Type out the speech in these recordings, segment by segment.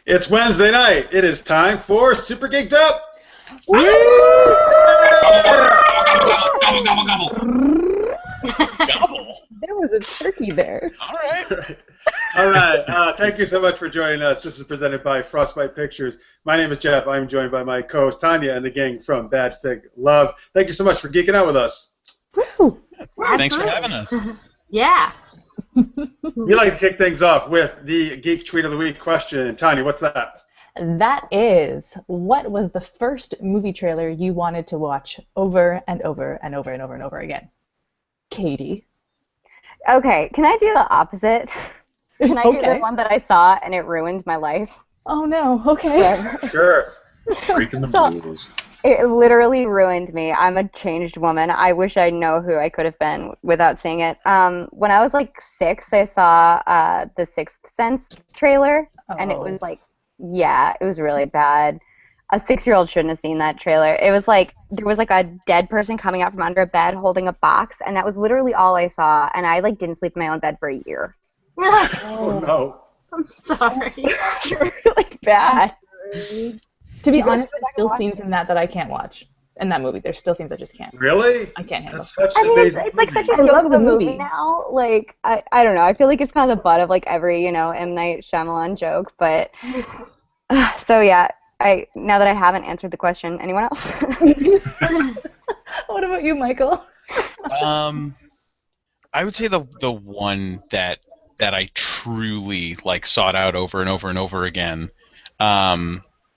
It's Wednesday night. It is time for Super Geeked Up. Woo! Gobble, gobble, gobble. Gobble. There was a turkey there. All right. All right. Thank you so much for joining us. This is presented by Frostbite Pictures. My name is Jeff. I'm joined by my co-host Tanya and the gang from Badfic Love. Thank you so much for geeking out with us. Woo! Thanks for having us. Yeah. We like to kick things off with the Geek Tweet of the Week question. Tanya, what's that? That is, what was the first movie trailer you wanted to watch over and over and over and over and over again? Katie. Okay, can I do the opposite? Can I do the one that I saw and it ruined my life? Oh no, okay. Sure. Breaking the rules. It literally ruined me. I'm a changed woman. I wish I know who I could have been without seeing it. When I was like 6, I saw the Sixth Sense trailer, and it was like, yeah, it was really bad. A 6-year-old shouldn't have seen that trailer. It was like, there was like a dead person coming out from under a bed holding a box, and that was literally all I saw, and I like didn't sleep in my own bed for a year. Oh no. I'm sorry. It's really bad. To be honest, there's still scenes in that I can't watch. In that movie, there's still scenes I just can't. Really? I can't handle. That's such I an mean, amazing it's like movie. such a joke of a movie now. Like, I don't know. I feel like it's kind of the butt of like every, M. Night Shyamalan joke. But so yeah, now that I haven't answered the question, anyone else? What about you, Michael? I would say the one that I truly like sought out over and over and over again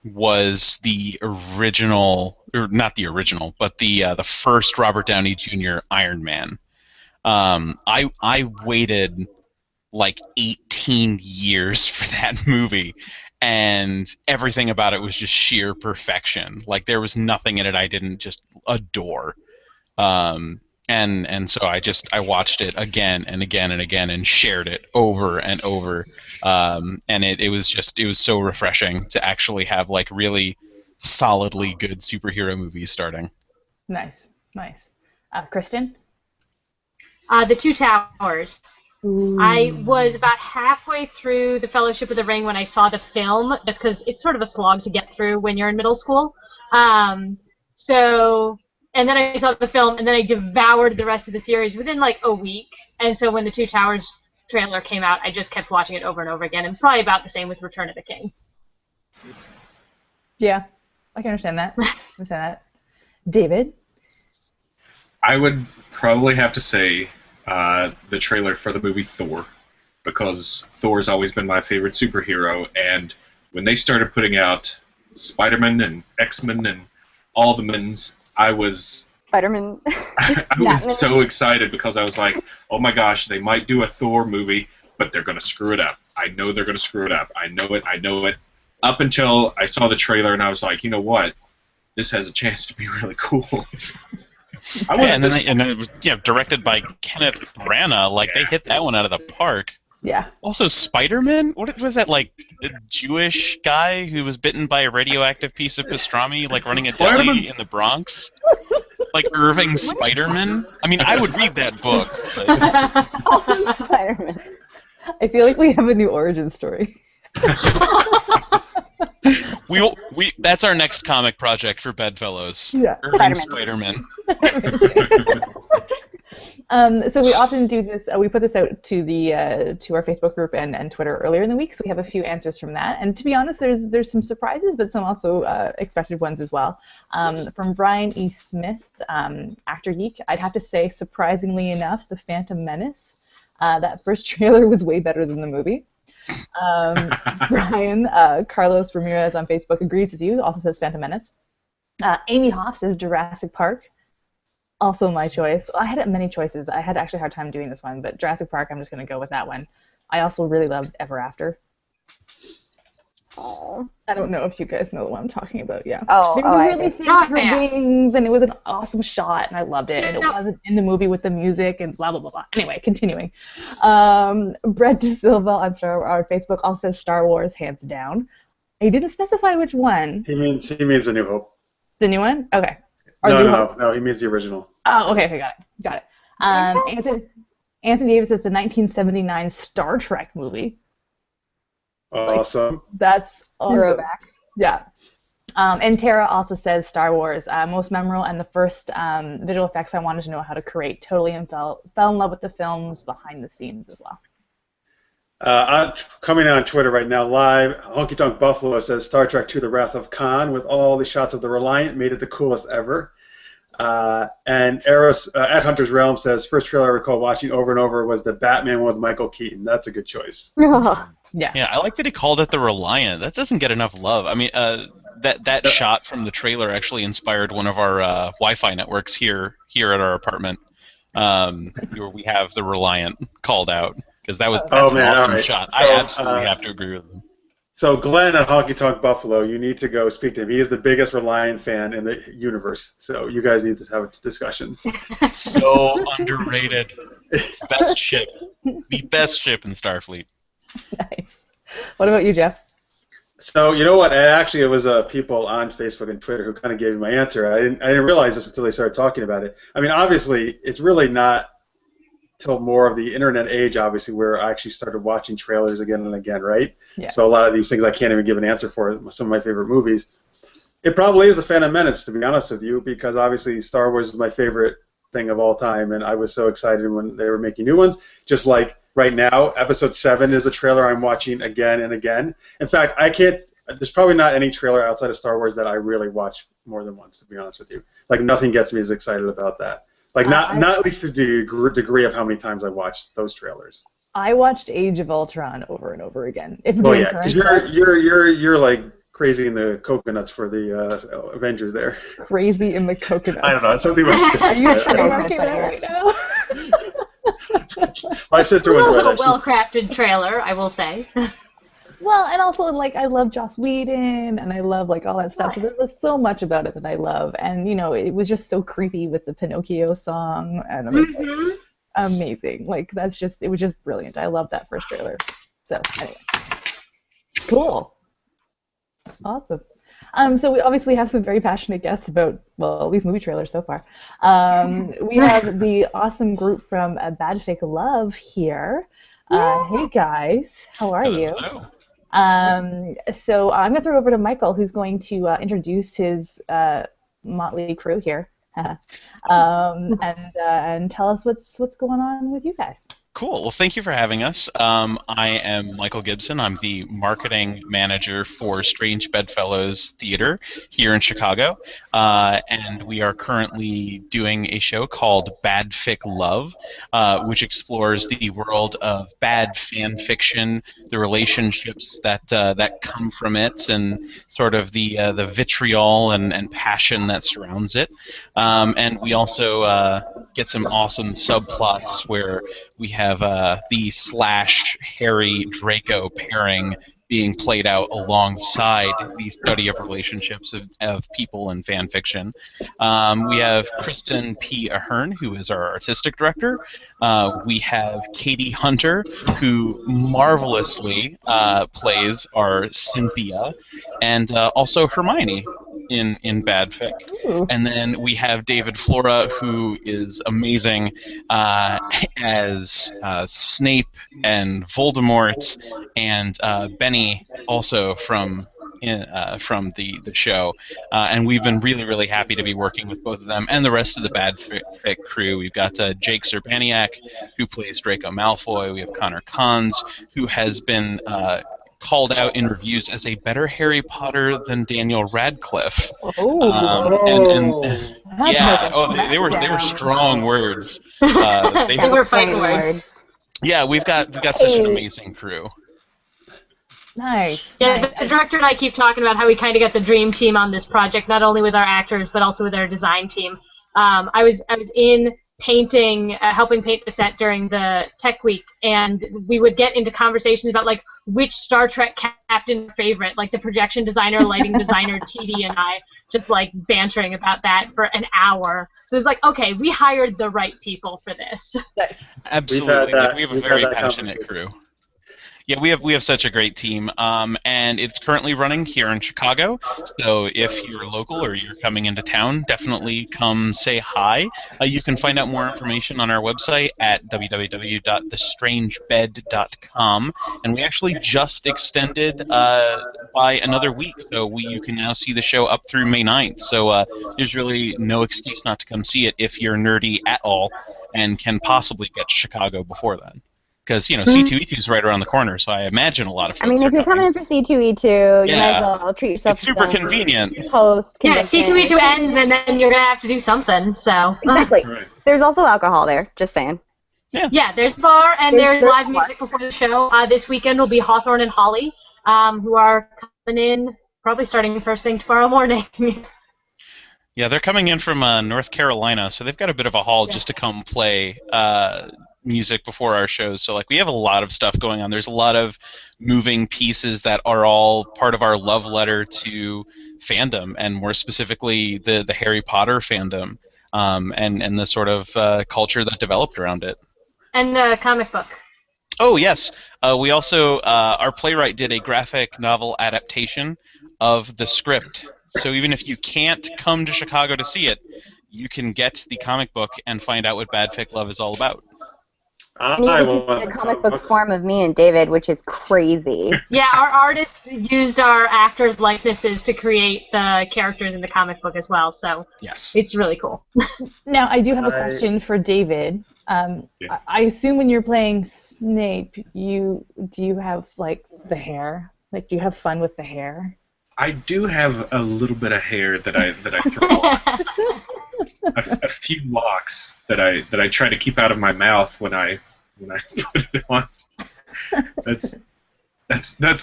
was the original, or not the original, but the first Robert Downey Jr. Iron Man. I waited like 18 years for that movie, and everything about it was just sheer perfection. Like there was nothing in it I didn't just adore. And so I watched it again and again and again and shared it over and over. And it was so refreshing to actually have like really solidly good superhero movies starting. Nice. Kristen? The Two Towers. Ooh. I was about halfway through the Fellowship of the Ring when I saw the film, just because it's sort of a slog to get through when you're in middle school. And then I saw the film, and then I devoured the rest of the series within like a week. And so when the Two Towers trailer came out, I just kept watching it over and over again, and probably about the same with Return of the King. Yeah, I can understand that. David? I would probably have to say the trailer for the movie Thor, because Thor's always been my favorite superhero, and when they started putting out Spider-Man and X-Men and all the men's, I was Spider-Man. I was so excited because I was like, oh my gosh, they might do a Thor movie, but they're going to screw it up. I know they're going to screw it up. I know it. Up until I saw the trailer and I was like, you know what? This has a chance to be really cool. And then it was directed by Kenneth Branagh. Like they hit that one out of the park. Yeah. Also, Spider-Man? What was that, like, a Jewish guy who was bitten by a radioactive piece of pastrami, like, running a deli in the Bronx? Like, Irving Spider-Man? I mean, I would read that book. Spider-Man. I feel like we have a new origin story. That's our next comic project for Bedfellows. Yeah. Irving Spider-Man. So we often do this. We put this out to our Facebook group and Twitter earlier in the week. So we have a few answers from that. And to be honest, there's some surprises, but some also expected ones as well. From Brian E. Smith, Actor Geek, I'd have to say, surprisingly enough, The Phantom Menace. That first trailer was way better than the movie. Brian Carlos Ramirez on Facebook agrees with you. Also says Phantom Menace. Amy Hoff says Jurassic Park. Also my choice. I had many choices. I had actually a hard time doing this one, but Jurassic Park, I'm just going to go with that one. I also really loved Ever After. Oh. I don't know if you guys know what I'm talking about, yeah. Oh, there was a really thin wings, and it was an awesome shot, and I loved it, and it wasn't in the movie with the music, and blah, blah, blah, blah. Anyway, continuing. Brett De Silva on Facebook also says Star Wars, hands down. He didn't specify which one. He means A New Hope. The new one? Okay. No, he means the original. Oh, okay, got it. Anthony Davis says the 1979 Star Trek movie. Awesome. That's awesome. Throwback. Yeah. And Tara also says Star Wars, most memorable and the first visual effects I wanted to know how to create. Totally fell in love with the films behind the scenes as well. Coming on Twitter right now live, Honky Tonk Buffalo says Star Trek II: The Wrath of Khan with all the shots of the Reliant made it the coolest ever. And Eros at Hunter's Realm says first trailer I recall watching over and over was the Batman one with Michael Keaton. That's a good choice. Yeah. Yeah, I like that he called it the Reliant. That doesn't get enough love. I mean, that shot from the trailer actually inspired one of our Wi-Fi networks here at our apartment. Where we have the Reliant called out because that's an awesome shot. So, I absolutely have to agree with him. So Glenn at Honky Tonk Buffalo, you need to go speak to him. He is the biggest Reliant fan in the universe. So you guys need to have a discussion. So underrated. Best ship. The best ship in Starfleet. Nice. What about you, Jeff? So you know what? It was people on Facebook and Twitter who kind of gave me my answer. I didn't realize this until they started talking about it. I mean, obviously, it's really not till more of the internet age, obviously, where I actually started watching trailers again and again, right? Yeah. So a lot of these things I can't even give an answer for. Some of my favorite movies. It probably is The Phantom Menace, to be honest with you, because obviously Star Wars is my favorite thing of all time, and I was so excited when they were making new ones. Just like right now, Episode 7 is a trailer I'm watching again and again. In fact, there's probably not any trailer outside of Star Wars that I really watch more than once, to be honest with you. Like, nothing gets me as excited about that. Like, not at least to the degree of how many times I watched those trailers. I watched Age of Ultron over and over again. Oh yeah, because you're like crazy in the coconuts for the Avengers there. Crazy in the coconuts. I don't know. It's something my sister Are you said. trademarking that right now? My sister It was was also right. a well-crafted trailer, I will say. Well, and also, like, I love Joss Whedon, and I love, like, all that stuff. So there was so much about it that I love. And, you know, it was just so creepy with the Pinocchio song. And it was, like, amazing. Like, it was just brilliant. I love that first trailer. So, anyway. Cool. Awesome. So we obviously have some very passionate guests about, well, at least movie trailers so far. We have the awesome group from Badfic Love here. Hey, guys. How are you? Hello. So I'm going to throw it over to Michael, who's going to introduce his motley crew here, and tell us what's going on with you guys. Cool. Well, thank you for having us. I am Michael Gibson. I'm the marketing manager for Strange Bedfellows Theater here in Chicago, and we are currently doing a show called Badfic Love, which explores the world of bad fan fiction, the relationships that come from it, and sort of the vitriol and passion that surrounds it. And we also get some awesome subplots where we have the Harry Draco pairing being played out alongside the study of relationships of people in fan fiction. We have Kristen P. Ahern, who is our artistic director. We have Katie Hunter, who marvelously plays our Cynthia, and also Hermione in Badfic. Ooh. And then we have David Flora, who is amazing as Snape and Voldemort, and Benny also from the show. And we've been really, really happy to be working with both of them and the rest of the Badfic crew. We've got Jake Urbaniak, who plays Draco Malfoy. We have Connor Cons, who has been called out in reviews as a better Harry Potter than Daniel Radcliffe. They were strong words. They were fighting words. Yeah, we've got such an amazing crew. Nice. Yeah, nice. the director and I keep talking about how we kind of got the dream team on this project, not only with our actors but also with our design team. I was in painting, helping paint the set during the tech week, and we would get into conversations about like which Star Trek captain favorite, like the projection designer, lighting designer, TD, and I just like bantering about that for an hour. So it's like, okay, we hired the right people for this. Absolutely, we have a very passionate crew. Yeah, we have such a great team, and it's currently running here in Chicago. So if you're local or you're coming into town, definitely come say hi. You can find out more information on our website at www.thestrangebed.com, and we actually just extended by another week, so you can now see the show up through May 9th. So there's really no excuse not to come see it if you're nerdy at all and can possibly get to Chicago before then. Because, C2E2 is right around the corner, so I imagine a lot of folks I mean, if you're coming in for C2E2, you might as well treat yourself. It's super convenient. Post-convention. Yeah, C2E2 ends, and then you're going to have to do something, so... Exactly. Right. There's also alcohol there, just saying. Yeah, there's a bar, and there's live music before the show. This weekend will be Hawthorne and Holly, who are coming in, probably starting first thing tomorrow morning. Yeah, they're coming in from North Carolina, so they've got a bit of a haul just to come play music before our shows. So we have a lot of stuff going on. There's a lot of moving pieces that are all part of our love letter to fandom, and more specifically the Harry Potter fandom, and the sort of culture that developed around it. And the comic book. Oh yes, we also our playwright did a graphic novel adaptation of the script. So even if you can't come to Chicago to see it, you can get the comic book and find out what Badfic Love is all about. And you can see the comic book form of me and David, which is crazy. Yeah, our artist used our actors' likenesses to create the characters in the comic book as well, so yes, it's really cool. Now, I do have a question for David. I assume when you're playing Snape, do you have the hair? Do you have fun with the hair? I do have a little bit of hair that I throw off. a few locks that I try to keep out of my mouth when I put it on. That's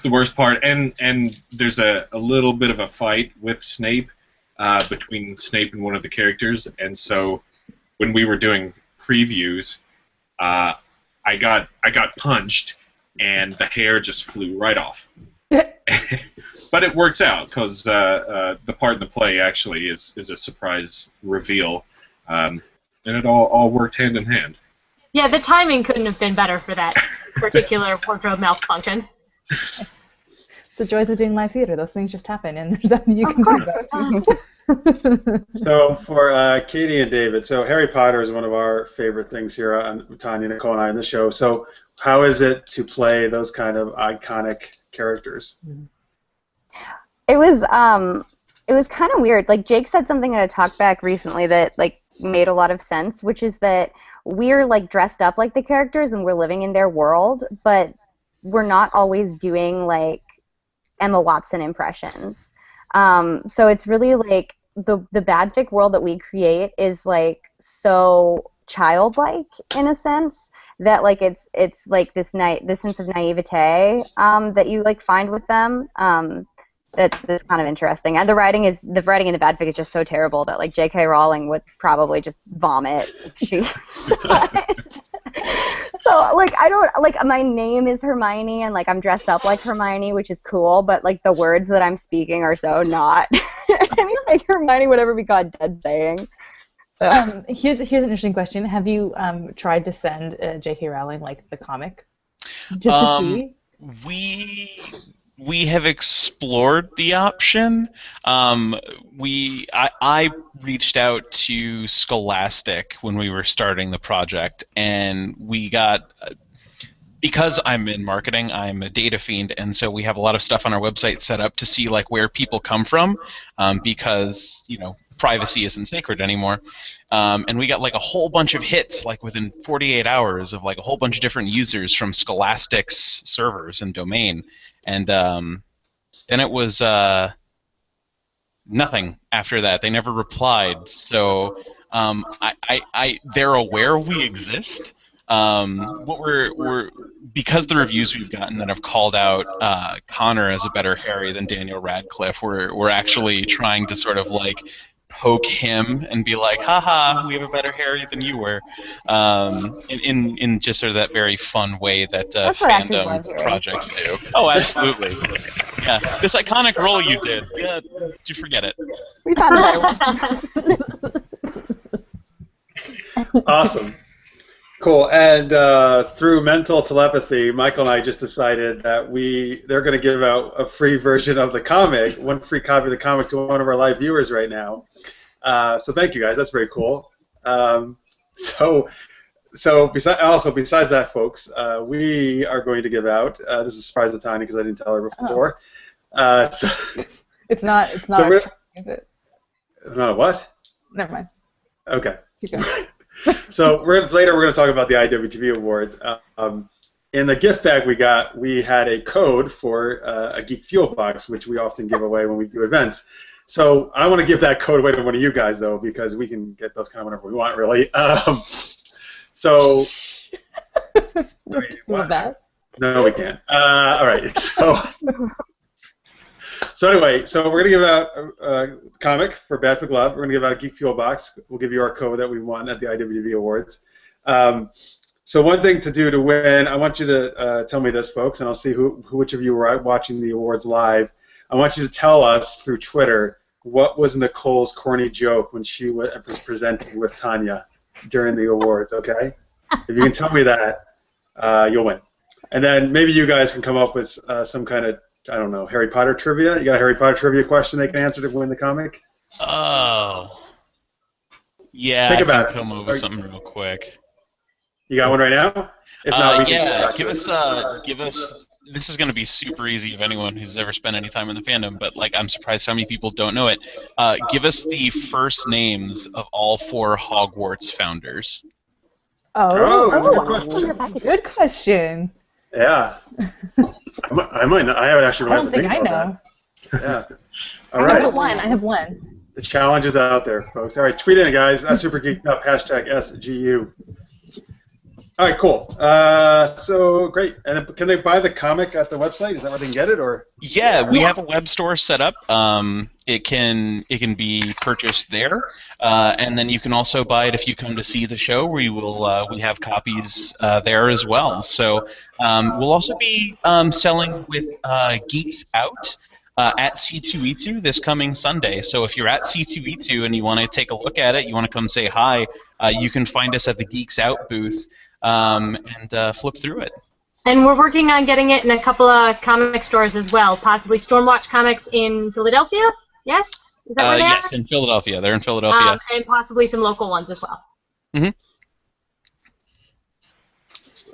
the worst part. And there's a little bit of a fight with Snape between Snape and one of the characters, and so when we were doing previews, I got punched and the hair just flew right off. But it works out because the part in the play actually is a surprise reveal, and it all worked hand in hand. Yeah, the timing couldn't have been better for that particular wardrobe malfunction. It's the joys of doing live theater. Those things just happen, and there's nothing you can do about it. So for Katie and David, so Harry Potter is one of our favorite things here on Tanya, Nicole, and I on the show. So how is it to play those kind of iconic characters? It was kind of weird. Jake said something at a talkback recently that made a lot of sense, which is that we're dressed up like the characters and we're living in their world, but we're not always doing Emma Watson impressions. So it's really the Badfic world that we create is so childlike in a sense that it's this sense of naivete that you find with them. That's kind of interesting. And the writing in the Badfic is just so terrible that J.K. Rowling would probably just vomit if she. So I don't my name is Hermione and I'm dressed up like Hermione, which is cool, but the words that I'm speaking are so not. Hermione would ever be caught dead saying. So. Here's an interesting question. Have you tried to send J.K. Rowling the comic? Just to see? We have explored the option. I reached out to Scholastic when we were starting the project, and we got, because I'm in marketing, I'm a data fiend, and so we have a lot of stuff on our website set up to see where people come from, because privacy isn't sacred anymore. And we got a whole bunch of hits within 48 hours of a whole bunch of different users from Scholastic's servers and domain. And then it was nothing after that. They never replied. So they're aware we exist. Because the reviews we've gotten that have called out Connor as a better Harry than Daniel Radcliffe, we're actually trying to sort of poke him and be haha, we have a better Harry than you were, in just sort of that very fun way that fandom projects do. Oh, absolutely. Yeah, this iconic role you did. Yeah, did you forget it? We found a better one. Awesome. Cool. And through mental telepathy, Michael and I just decided that they're going to give out a free version of the comic, one free copy of the comic to one of our live viewers right now. So thank you guys. That's very cool. So besides that, folks, we are going to give out. This is a surprise to Tanya because I didn't tell her before. So it's not. So is it? Not a what? Never mind. Okay. Keep going. So later we're going to talk about the IWTV Awards. In the gift bag we had a code for a Geek Fuel box, which we often give away when we do events. So I want to give that code away to one of you guys, though, because we can get those kind of whenever we want, really. So. Wait, that? No, we can't. All right. So anyway, so we're going to give out a comic for Badfic Love. We're going to give out a Geek Fuel box. We'll give you our code that we won at the IWTV Awards. So one thing to do to win, I want you to tell me this, folks, and I'll see which of you were watching the awards live. I want you to tell us through Twitter what was Nicole's corny joke when she was presenting with Tanya during the awards, okay? If you can tell me that, you'll win. And then maybe you guys can come up with some kind of, I don't know, Harry Potter trivia? You got a Harry Potter trivia question they can answer to win the comic? Oh. Yeah, Think I about can come up with something real quick. You got one right now? If not, we can give us. This is going to be super easy if anyone who's ever spent any time in the fandom, but like I'm surprised how many people don't know it. Give us the first names of all 4 Hogwarts founders. That's a good question. Good question. Yeah. I might not. I haven't actually I don't think I know. That. Yeah. All right. I have one. The challenge is out there, folks. All right, tweet in, guys. That's Super Geeked Up. #SGU. All right, cool. So great. And can they buy the comic at the website? Is that where they can get it, or? Yeah, we have a web store set up. It can be purchased there, and then you can also buy it if you come to see the show. We have copies there as well. So we'll also be selling with Geeks Out at C2E2 this coming Sunday. So if you're at C2E2 and you want to take a look at it, you want to come say hi, you can find us at the Geeks Out booth and flip through it. And we're working on getting it in a couple of comic stores as well, possibly Stormwatch Comics in Philadelphia. Yes? Is that where they are? Yes, in Philadelphia. They're in Philadelphia. And possibly some local ones as well. Mm-hmm.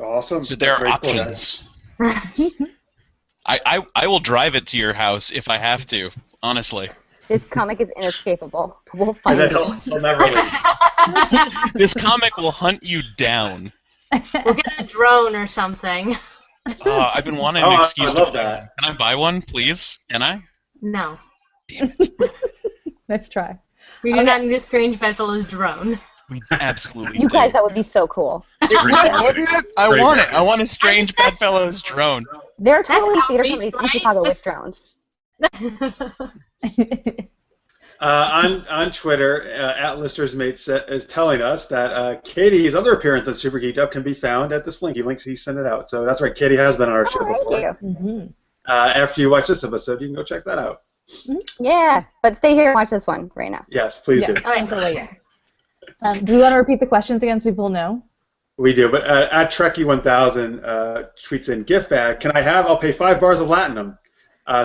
Awesome. So there are options. I will drive it to your house if I have to, honestly. This comic is inescapable. We'll find it. He'll never release. This comic will hunt you down. We'll get a drone or something. I've been wanting an excuse I love to that. Can I buy one, please? Can I? No. Damn it. Let's try. We do not need a strange bedfellow's drone. We absolutely You do. guys, that would be so cool. Wouldn't it? I want it. I want a strange bedfellow's drone. There are totally That's theater outrageous, companies in Chicago with drones. On Twitter, @ListersMate is telling us that Katie's other appearance on Super Geeked Up can be found at this link. He sent it out. So that's right, Katie has been on our show before. Thank you. Mm-hmm. After you watch this episode, you can go check that out. Yeah, but stay here and watch this one right now. Yes, please do. Do we want to repeat the questions again so people know? We do, but at Trekkie1000 tweets in gift bag. Can I have? I'll pay 5 bars of Latinum.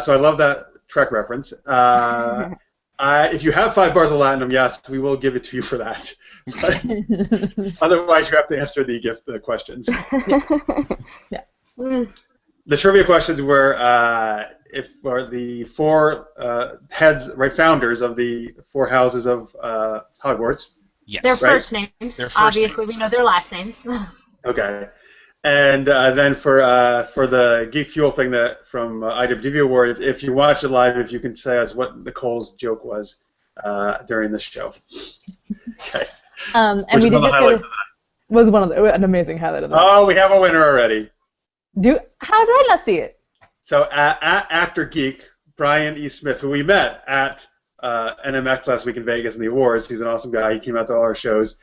So I love that Trek reference. If you have 5 bars of Latinum, yes, we will give it to you for that. But otherwise, you have to answer the questions. Yeah. The trivia questions were the 4 founders of the 4 houses of Hogwarts. Yes. Their right? first names. Their first Obviously, names. we know their last names. Okay. And then for the Geek Fuel thing from IWTV Awards, if you watch it live, if you can say us what Nicole's joke was during the show. Okay. And Which we is one did of the highlights of the night. was an amazing highlight of the night. Oh, we have a winner already. How did I not see it? So at Actor Geek, Brian E. Smith, who we met at NMX last week in Vegas in the awards. He's an awesome guy. He came out to all our shows.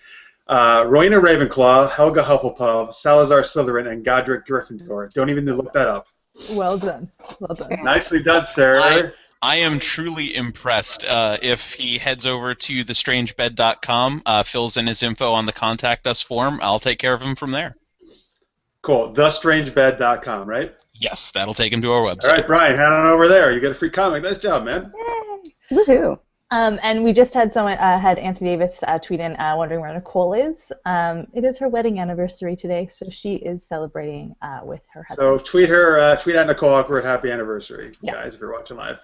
Rowena Ravenclaw, Helga Hufflepuff, Salazar Slytherin, and Godric Gryffindor. Don't even look that up. Well done. Well done. Nicely done, sir. I am truly impressed. If he heads over to thestrangebed.com, fills in his info on the Contact Us form, I'll take care of him from there. Cool. Thestrangebed.com, right? Yes, that'll take him to our website. All right, Brian, head on over there. You get a free comic. Nice job, man. Yay! Woohoo! And we just had someone had Anthony Davis tweet in wondering where Nicole is. It is her wedding anniversary today, so she is celebrating with her husband. So tweet her, tweet at Nicole Awkward happy anniversary, guys, if you're watching live.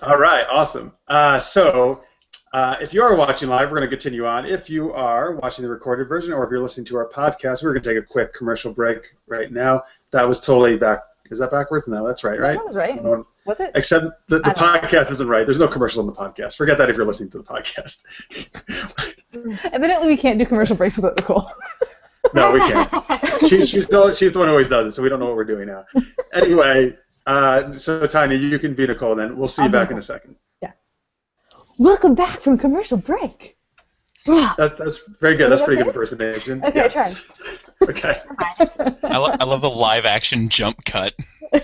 All right, awesome. If you are watching live, we're going to continue on. If you are watching the recorded version or if you're listening to our podcast, we're going to take a quick commercial break right now. That was totally back. Is that backwards? No, that's right, right? That was right. Was it? Except the podcast isn't right. There's no commercials on the podcast. Forget that if you're listening to the podcast. Evidently, we can't do commercial breaks without Nicole. No, we can't. She's the one who always does it, so we don't know what we're doing now. Anyway, so Tanya, you can be Nicole then. We'll see you back in a second. Yeah. Welcome back from commercial break. That's very good. That's pretty good impersonation. Okay, I tried. Okay. I love the live action jump cut. All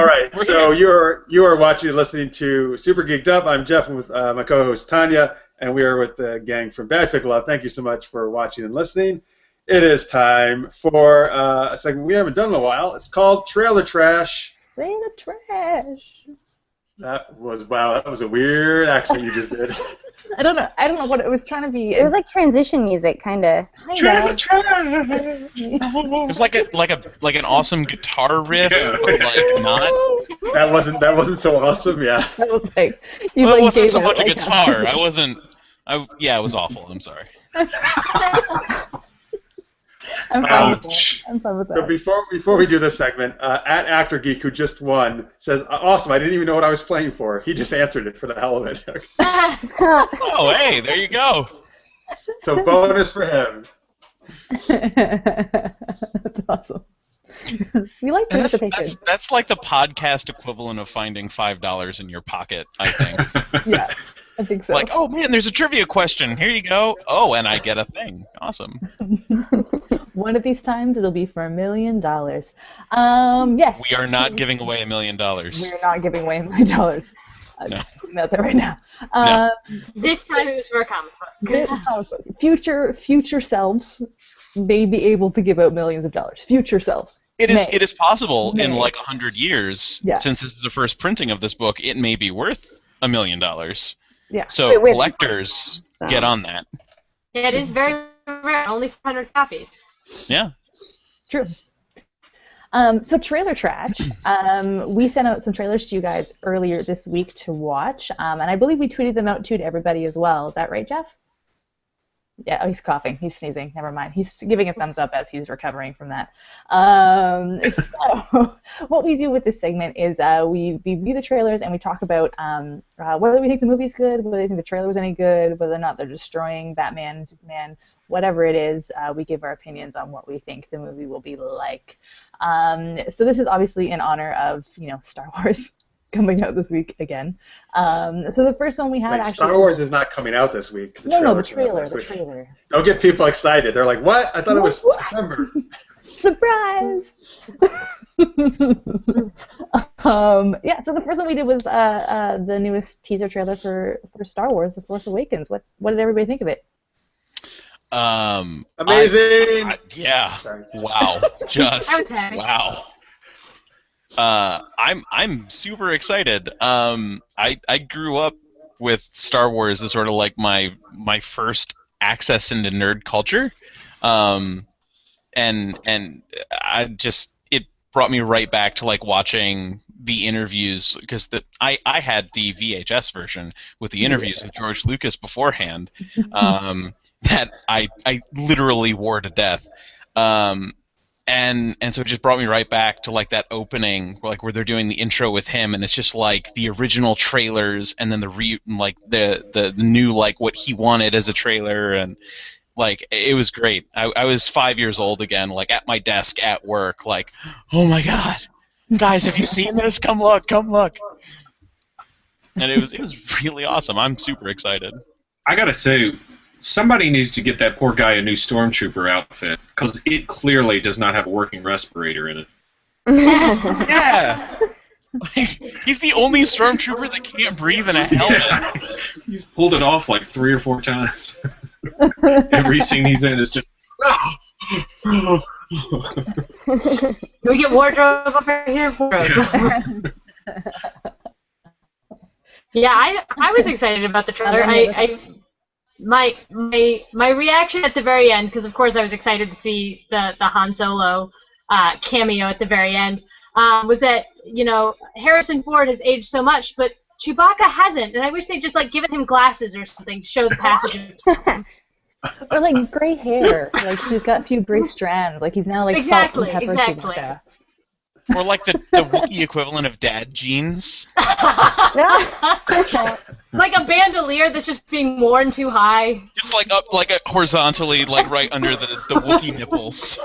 right, so you are watching and listening to Super Geeked Up. I'm Jeff with my co-host Tanya, and we are with the gang from Badfic Love. Thank you so much for watching and listening. It is time for a segment we haven't done in a while. It's called Trailer Trash. Trailer Trash. That was a weird accent you just did. I don't know what it was trying to be. It was like transition music, kind of. It was like an awesome guitar riff, but like not. That wasn't so awesome. Yeah. That was like. Well, it wasn't so much a guitar. It was awful. I'm sorry. I'm fine with that. So before we do this segment, at Actor Geek, who just won, says, "Awesome! I didn't even know what I was playing for. He just answered it for the hell of it." Oh, hey, there you go. So bonus for him. That's awesome. We like participation. That's like the podcast equivalent of finding $5 in your pocket, I think. Yeah. I think so. Like, oh man, there's a trivia question. Here you go. Oh, and I get a thing. Awesome. One of these times it'll be for $1 million. Yes. We are not giving away $1 million. We're not giving away $1 million. No. Putting that there right now. No. This time it was for a comic book. Future selves may be able to give out millions of dollars. Future selves. It is possible in like 100 years, since this is the first printing of this book, it may be worth $1 million. Yeah. So collectors get on that. It is very rare, only 400 copies. Yeah. True. So trailer trash. We sent out some trailers to you guys earlier this week to watch, and I believe we tweeted them out too to everybody as well. Is that right, Jeff? Yeah, oh, he's coughing. He's sneezing. Never mind. He's giving a thumbs up as he's recovering from that. So what we do with this segment is we view the trailers and we talk about whether we think the movie's good, whether we think the trailer was any good, whether or not they're destroying Batman, Superman, whatever it is. We give our opinions on what we think the movie will be like. So this is obviously in honor of, Star Wars coming out this week again. So the first one we had actually... Star Wars is not coming out this week. The trailer. Don't get people excited. They're like, what? I thought it was December. Surprise! So the first one we did was the newest teaser trailer for Star Wars, The Force Awakens. What did everybody think of it? Amazing! Yeah. Sorry. Wow. Just wow. I'm super excited. I grew up with Star Wars as sort of like my first access into nerd culture, and it brought me right back to like watching the interviews, because I had the VHS version with the interviews with George Lucas beforehand, that I literally wore to death. And so it just brought me right back to like that opening, where they're doing the intro with him, and it's just like the original trailers, and then the new what he wanted as a trailer, and like it was great. I was 5 years old again, like at my desk at work, like, oh my god, guys, have you seen this? Come look. And it was really awesome. I'm super excited. I gotta say, somebody needs to get that poor guy a new stormtrooper outfit, because it clearly does not have a working respirator in it. Yeah. Like, he's the only stormtrooper that can't breathe in a helmet. He's pulled it off like 3 or 4 times. Every scene he's in is just. Can we get wardrobe over here? Wardrobe. Yeah, I was excited about the trailer. My reaction at the very end, because of course I was excited to see the Han Solo cameo at the very end, was that, you know, Harrison Ford has aged so much, but Chewbacca hasn't, and I wish they'd just like given him glasses or something to show the passage of time. Or like gray hair, like he's got a few gray strands, like he's now like Exactly, salt and pepper Chewbacca. Or like the Wookiee equivalent of dad jeans. Like a bandolier that's just being worn too high. Just like up, like horizontally, like right under the Wookiee nipples.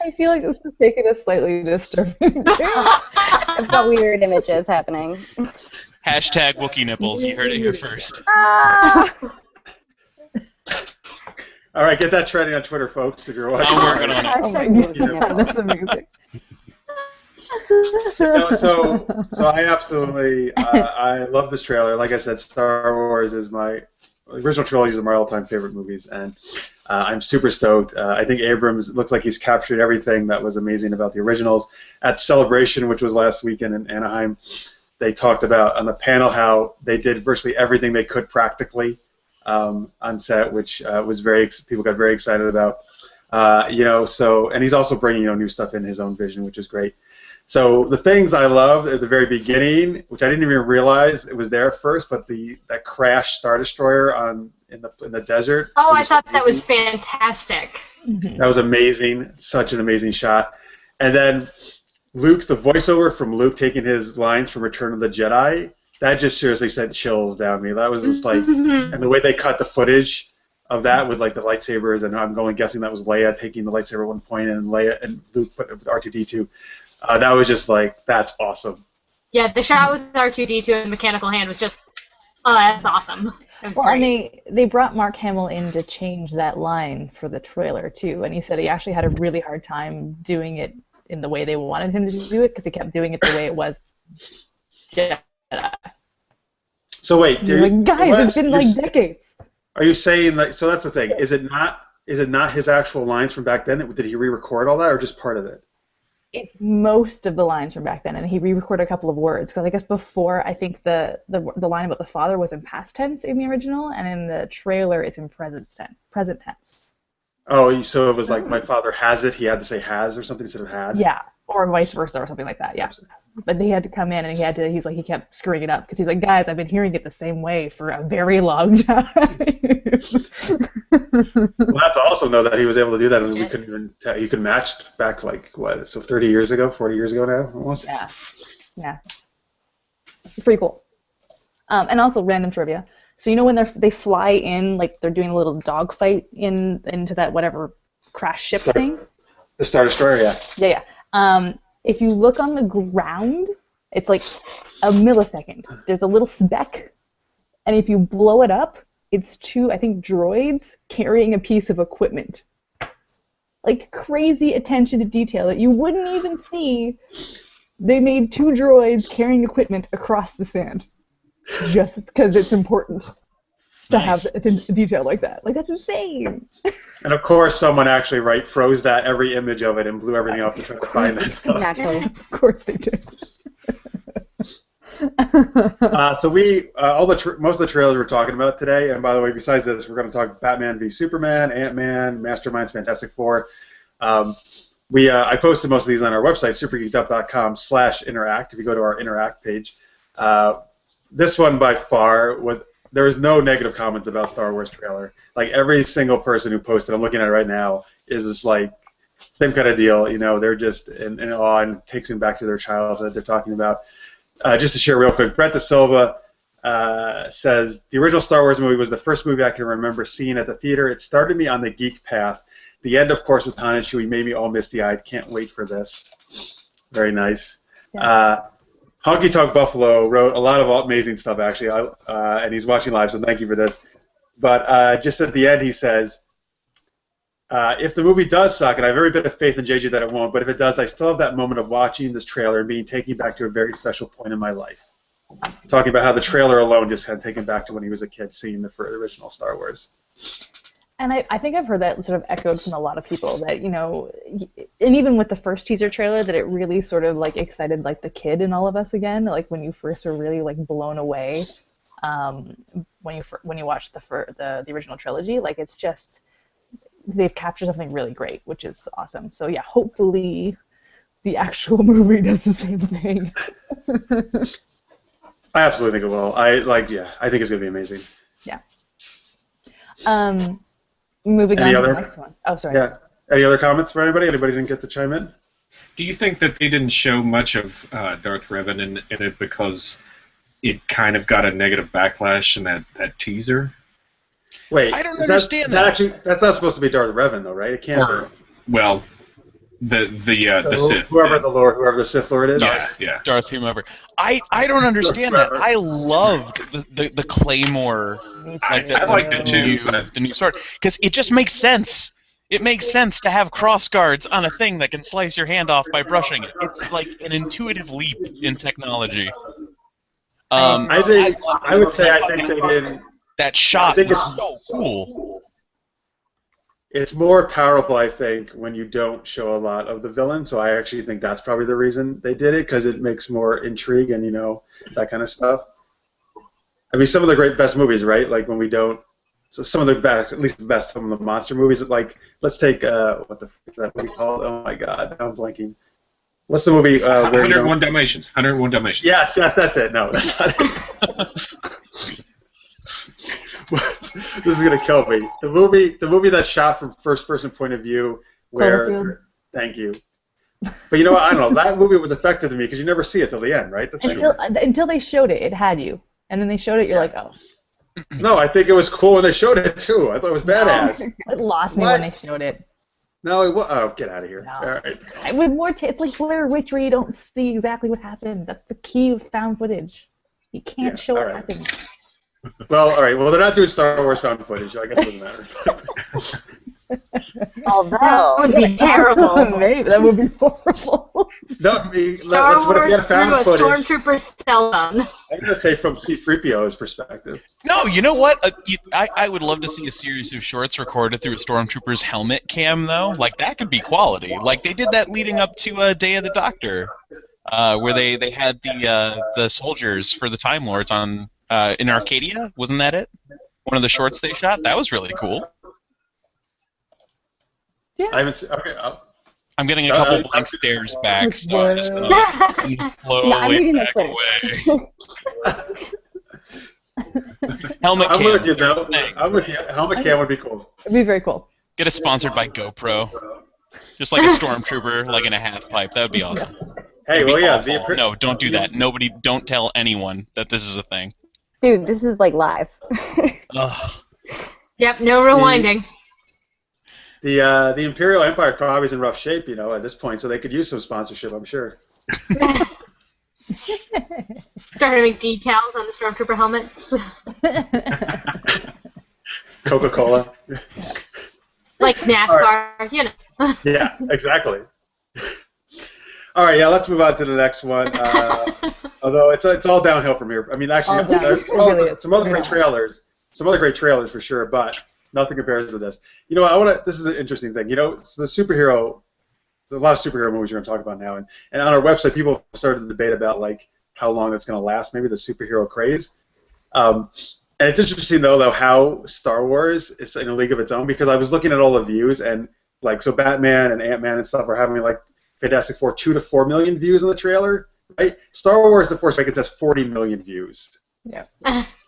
I feel like this is taking a slightly disturbing. I've got weird images happening. Hashtag Wookiee nipples. You heard it here first. All right, get that trending on Twitter, folks, if you're watching. I'm working on it. Oh my god, that's amazing. So I absolutely I love this trailer. Like I said, Star Wars is the original trilogies are my all-time favorite movies, and I'm super stoked. I think Abrams looks like he's captured everything that was amazing about the originals. At Celebration, which was last weekend in Anaheim, they talked about on the panel how they did virtually everything they could practically on set, which was people got very excited about. And he's also bringing new stuff in his own vision, which is great. So the things I loved at the very beginning, which I didn't even realize it was there at first, but that crashed Star Destroyer in the desert. Oh, I thought that was fantastic. That was amazing, such an amazing shot. And then the voiceover from Luke taking his lines from Return of the Jedi, that just seriously sent chills down me. That was just like, and the way they cut the footage of that with like the lightsabers, and I'm guessing that was Leia taking the lightsaber at one point, and Leia and Luke put it with R2-D2. That was just like, that's awesome. Yeah, the shot with R2-D2 and mechanical hand was just, oh, that's awesome. It was great. And they brought Mark Hamill in to change that line for the trailer too, and he said he actually had a really hard time doing it in the way they wanted him to do it because he kept doing it the way it was. Yeah. So wait, guys, it's been like decades. Are you saying that? So that's the thing. Is it not his actual lines from back then? Did he re-record all that, or just part of it? It's most of the lines from back then, and he re-recorded a couple of words. Because I guess before, I think the line about the father was in past tense in the original, and in the trailer, it's in present tense. Oh, so it was like my father has it. He had to say has or something instead of had. Yeah, or vice versa or something like that. Yeah. But they had to come in, and he kept screwing it up because he's like, guys, I've been hearing it the same way for a very long time. Well, that's awesome though that he was able to do that, and we couldn't even he could match back like what? So 30 years ago, 40 years ago now, almost. Yeah. It's pretty cool. And also random trivia. So when they fly in, like they're doing a little dogfight into that whatever crash ship thing. The Star Destroyer, yeah. Yeah. If you look on the ground, it's like a millisecond. There's a little speck, and if you blow it up, it's 2, I think, droids carrying a piece of equipment. Like crazy attention to detail that you wouldn't even see. They made 2 droids carrying equipment across the sand, just because it's important to have detail like that. Like, that's insane. And of course, someone actually froze every image of it and blew everything off to try to find that stuff. Naturally. Of course they did. So most of the trailers we're talking about today, and by the way, besides this, we're going to talk Batman v Superman, Antman, Masterminds, Fantastic Four. I posted most of these on our website, supergeekedup.com/interact. If you go to our interact page, this one by far there was no negative comments about Star Wars trailer. Like every single person who posted, I'm looking at it right now, is just like same kind of deal. They're just in awe and takes them back to their childhood. They're talking about. Just to share real quick, Brett De Silva says, the original Star Wars movie was the first movie I can remember seeing at the theater. It started me on the geek path. The end, of course, with Han and Chewie made me all misty-eyed. Can't wait for this. Very nice. Yeah. Honky Tonk Buffalo wrote a lot of amazing stuff, actually, and he's watching live, so thank you for this. But just at the end, he says, if the movie does suck, and I have every bit of faith in JJ that it won't, but if it does, I still have that moment of watching this trailer and being taken back to a very special point in my life. Talking about how the trailer alone just had taken back to when he was a kid seeing the original Star Wars. And I think I've heard that sort of echoed from a lot of people, that, and even with the first teaser trailer, that it really sort of like excited like the kid in all of us again, like when you first were really like blown away when you watched the original trilogy. Like, it's just, they've captured something really great, which is awesome. So yeah, hopefully the actual movie does the same thing. I absolutely think it will. I think it's gonna be amazing. Yeah. Moving on to the next one. Oh, sorry. Yeah. Any other comments for anybody? Anybody didn't get to chime in? Do you think that they didn't show much of Darth Revan in it because it kind of got a negative backlash in that teaser? Wait, I don't understand that. Actually, that's not supposed to be Darth Revan, though, right? It can't be. Well, the Sith. Whoever the Sith Lord is. Darth whomever. I don't understand that. I loved the Claymore. I liked it too. The new sword, because it just makes sense. It makes sense to have cross guards on a thing that can slice your hand off by brushing it. It's like an intuitive leap in technology. I think they didn't. That shot is so cool. It's more powerful, I think, when you don't show a lot of the villain. So I actually think that's probably the reason they did it, because it makes more intrigue and that kind of stuff. I mean, some of the best movies, right? Like when we don't. So some of the best, at least the best, some of the monster movies. Like let's take what the f is that movie called? Oh my God, now I'm blanking. What's the movie? 101 Dalmatians. 101 Dalmatians. Yes, that's it. No, that's not it. This is gonna kill me. The movie that's shot from first-person point of view, where thank you. But you know what? I don't know. That movie was effective to me because you never see it till the end, right? Until they showed it, it had you, and then they showed it, you're like, oh. No, I think it was cool when they showed it too. I thought it was badass. It lost me when they showed it. No, it was. Oh, get out of here! No. All right. With more, it's like Blair Witch, where you don't see exactly what happens. That's the key of found footage. You can't show what happens. Well, all right. Well, they're not doing Star Wars found footage. I guess it doesn't matter. Although that would be terrible. Maybe that would be horrible. No, Star what if you had found footage? Stormtrooper cell phone. I'm gonna say from C-3PO's perspective. No, you know what? I would love to see a series of shorts recorded through a Stormtrooper's helmet cam, though. Like, that could be quality. Like, they did that leading up to Day of the Doctor, where they had the soldiers for the Time Lords on in Arcadia. Wasn't that it? One of the shorts they shot? That was really cool. Yeah. I haven't seen. Okay. I'm getting a couple blank stares back, so I'm just going to slowly back away. Helmet cam. I'm with you, though. I'm with you. Helmet cam would be cool. It'd be very cool. Get it sponsored by GoPro. Just like a Stormtrooper, like in a half pipe. That would be awesome. Hey, well, yeah. No, don't do that. Nobody, don't tell anyone that this is a thing. dude, this is like live. Yep, no rewinding. The Imperial Empire probably is in rough shape, at this point, so they could use some sponsorship, I'm sure. Start having decals on the Stormtrooper helmets. Coca-Cola. Like NASCAR, Yeah, exactly. All right, yeah, let's move on to the next one. Although it's all downhill from here. I mean, actually, there's some other great trailers. Some other great trailers for sure, but nothing compares to this. This is an interesting thing. So there's a lot of superhero movies we're going to talk about now, and on our website, people started to debate about like how long that's going to last, maybe the superhero craze. And it's interesting though how Star Wars is in a league of its own, because I was looking at all the views, and so Batman and Antman and stuff are having like Fantastic Four 2 to 4 million views on the trailer, right? Star Wars: The Force Awakens has 40 million views. Yeah.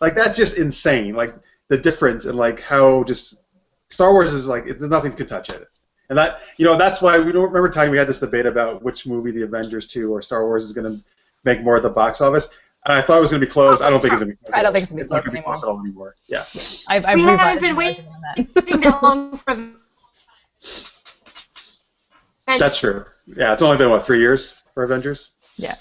Like, that's just insane. Like, the difference in like how just Star Wars is like nothing could touch it. And that's why we don't remember time we had this debate about which movie, the Avengers 2 or Star Wars, is going to make more at the box office. And I thought it was going to be close. I don't think it's going to be close. I don't think it's going to be It's not going to be close at all anymore. Yeah. We haven't been waiting that long for. That's true. Yeah, it's only been 3 years for Avengers. Yeah.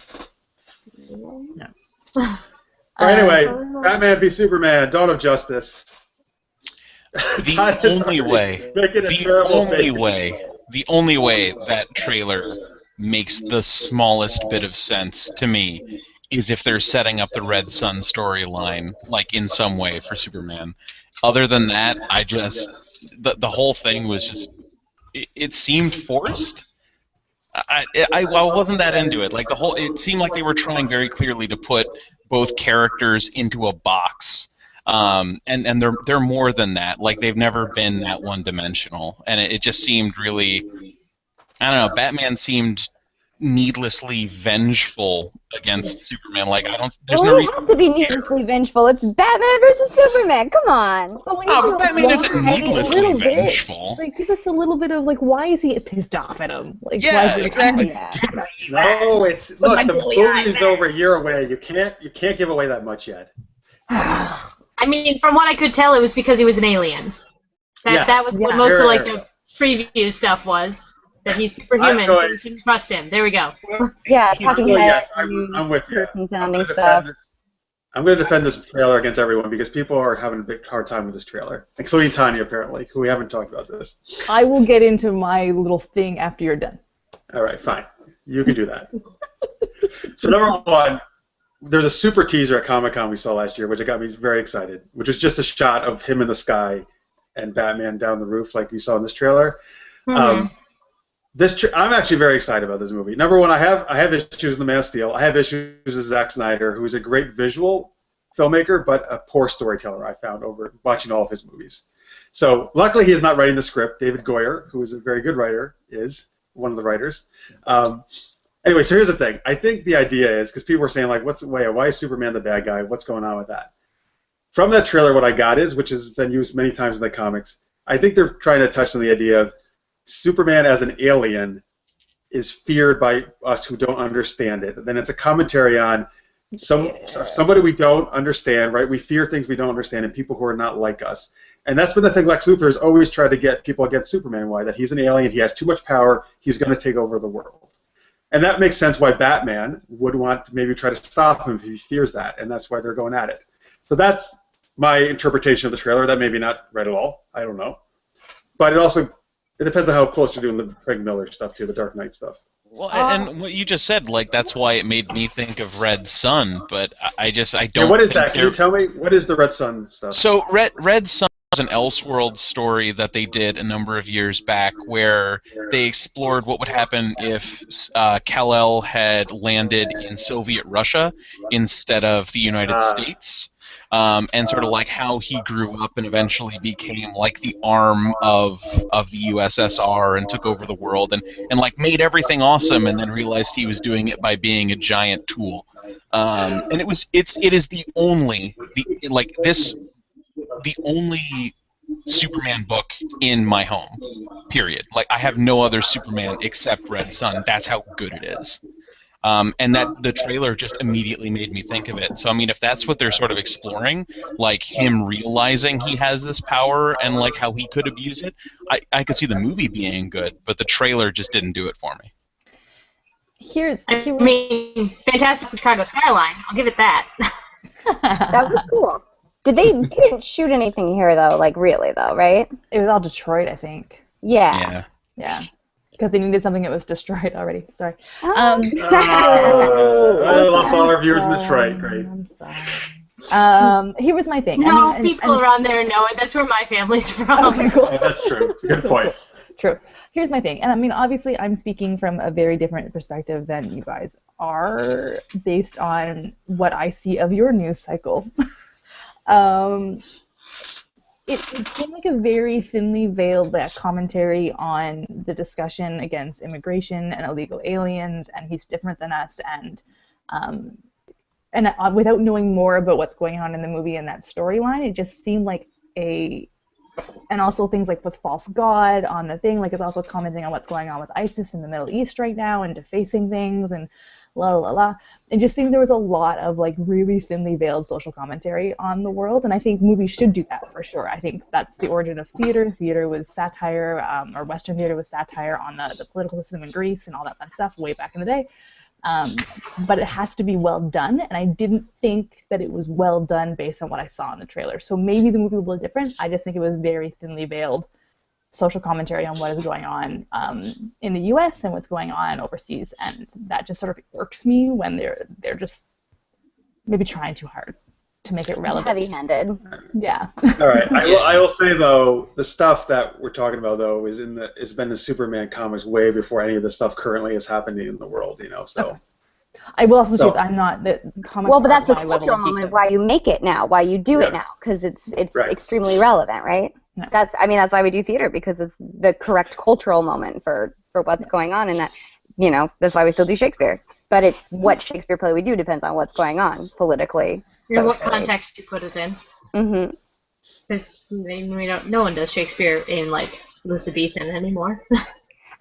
Anyway, Batman v Superman: Dawn of Justice. The only way that trailer makes the smallest bit of sense to me is if they're setting up the Red Sun storyline, like in some way for Superman. Other than that, the whole thing was just, it seemed forced. I wasn't that into it. Like it seemed like they were trying very clearly to put both characters into a box. And they're more than that. Like, they've never been that one-dimensional, and it just seemed really, I don't know. Batman seemed needlessly vengeful against Superman. Like, there's no reason. It has to be needlessly vengeful. It's Batman versus Superman. Come on. But Batman isn't needlessly vengeful. Like, give us a little bit of, like, why is he pissed off at him? Like, yeah, exactly. No, look, the movie's over a year away. You can't give away that much yet. I mean, from what I could tell, it was because he was an alien. That was what most of like the preview stuff was. That he's superhuman. You can trust him. There we go. Yeah, talking yes, I'm with you. I'm going to defend this trailer against everyone because people are having a big hard time with this trailer, including Tanya apparently, who we haven't talked about this. I will get into my little thing after you're done. All right, fine. You can do that. So number one. There's a super teaser at Comic-Con we saw last year, which got me very excited, which was just a shot of him in the sky and Batman down the roof like we saw in this trailer. Mm-hmm. I'm actually very excited about this movie. Number one, I have issues with The Man of Steel. I have issues with Zack Snyder, who's a great visual filmmaker, but a poor storyteller, I found, over watching all of his movies. So luckily he is not writing the script. David Goyer, who is a very good writer, is one of the writers. Anyway, so here's the thing. I think the idea is, because people were saying, like, why is Superman the bad guy? What's going on with that? From that trailer, what I got is, which has been used many times in the comics, I think they're trying to touch on the idea of Superman as an alien is feared by us who don't understand it. And then it's a commentary on somebody we don't understand, right? We fear things we don't understand and people who are not like us. And that's been the thing Lex Luthor has always tried to get people against Superman. Why? That he's an alien, he has too much power, he's going to take over the world. And that makes sense why Batman would want to maybe try to stop him if he fears that, and that's why they're going at it. So that's my interpretation of the trailer. That may be not right at all. I don't know. But it depends on how close you're doing the Frank Miller stuff, too, the Dark Knight stuff. Well, and what you just said, like, that's why it made me think of Red Sun, but I don't Yeah, what is that? Can you tell me? What is the Red Sun stuff? So Red Sun was an Elseworld story that they did a number of years back where they explored what would happen if Kal-El had landed in Soviet Russia instead of the United States. And sort of like how he grew up and eventually became like the arm of the USSR and took over the world and like made everything awesome and then realized he was doing it by being a giant tool. And it is the only Superman book in my home. Period. Like, I have no other Superman except Red Sun. That's how good it is. And that the trailer just immediately made me think of it. So, I mean, if that's what they're sort of exploring, like him realizing he has this power and like how he could abuse it, I could see the movie being good, but the trailer just didn't do it for me. I mean, fantastic Chicago skyline. I'll give it that. That was cool. They didn't shoot anything here, though, like, really, though, right? It was all Detroit, I think. Yeah. Yeah. Because they needed something that was destroyed already. Sorry. I lost all our viewers in Detroit. Great. I'm sorry. Here was my thing. No, people around there know it. That's where my family's from. Okay, cool. Oh, that's true. Good point. True. Here's my thing. And I mean, obviously, I'm speaking from a very different perspective than you guys are based on what I see of your news cycle. It seemed like a very thinly veiled commentary on the discussion against immigration and illegal aliens, and he's different than us, and without knowing more about what's going on in the movie and that storyline, it just seemed like and also things like with false god on the thing, like it's also commenting on what's going on with ISIS in the Middle East right now and defacing things and la la la. It just seemed there was a lot of like really thinly veiled social commentary on the world, and I think movies should do that for sure. I think that's the origin of theater. Theater was satire, or Western theater was satire on the political system in Greece and all that fun stuff way back in the day. but it has to be well done, and I didn't think that it was well done based on what I saw in the trailer. So maybe the movie will be different. I just think it was very thinly veiled social commentary on what is going on in the U.S. and what's going on overseas, and that just sort of irks me when they're just maybe trying too hard to make it relevant. Heavy-handed. Yeah. All right. I will say though, the stuff that we're talking about though is it's been the Superman comics way before any of the stuff currently is happening in the world. So. Okay. I will also say I'm not the comics. Well, but that's the my level cultural of moment geekdom. of why you make it now, why you do it now, because it's Right. extremely relevant, right? Yeah. That's why we do theater, because it's the correct cultural moment for what's going on, and that that's why we still do Shakespeare. But what Shakespeare play we do depends on what's going on politically. And what socially. context you put it in. Mm-hmm. Because no one does Shakespeare in like Elizabethan anymore.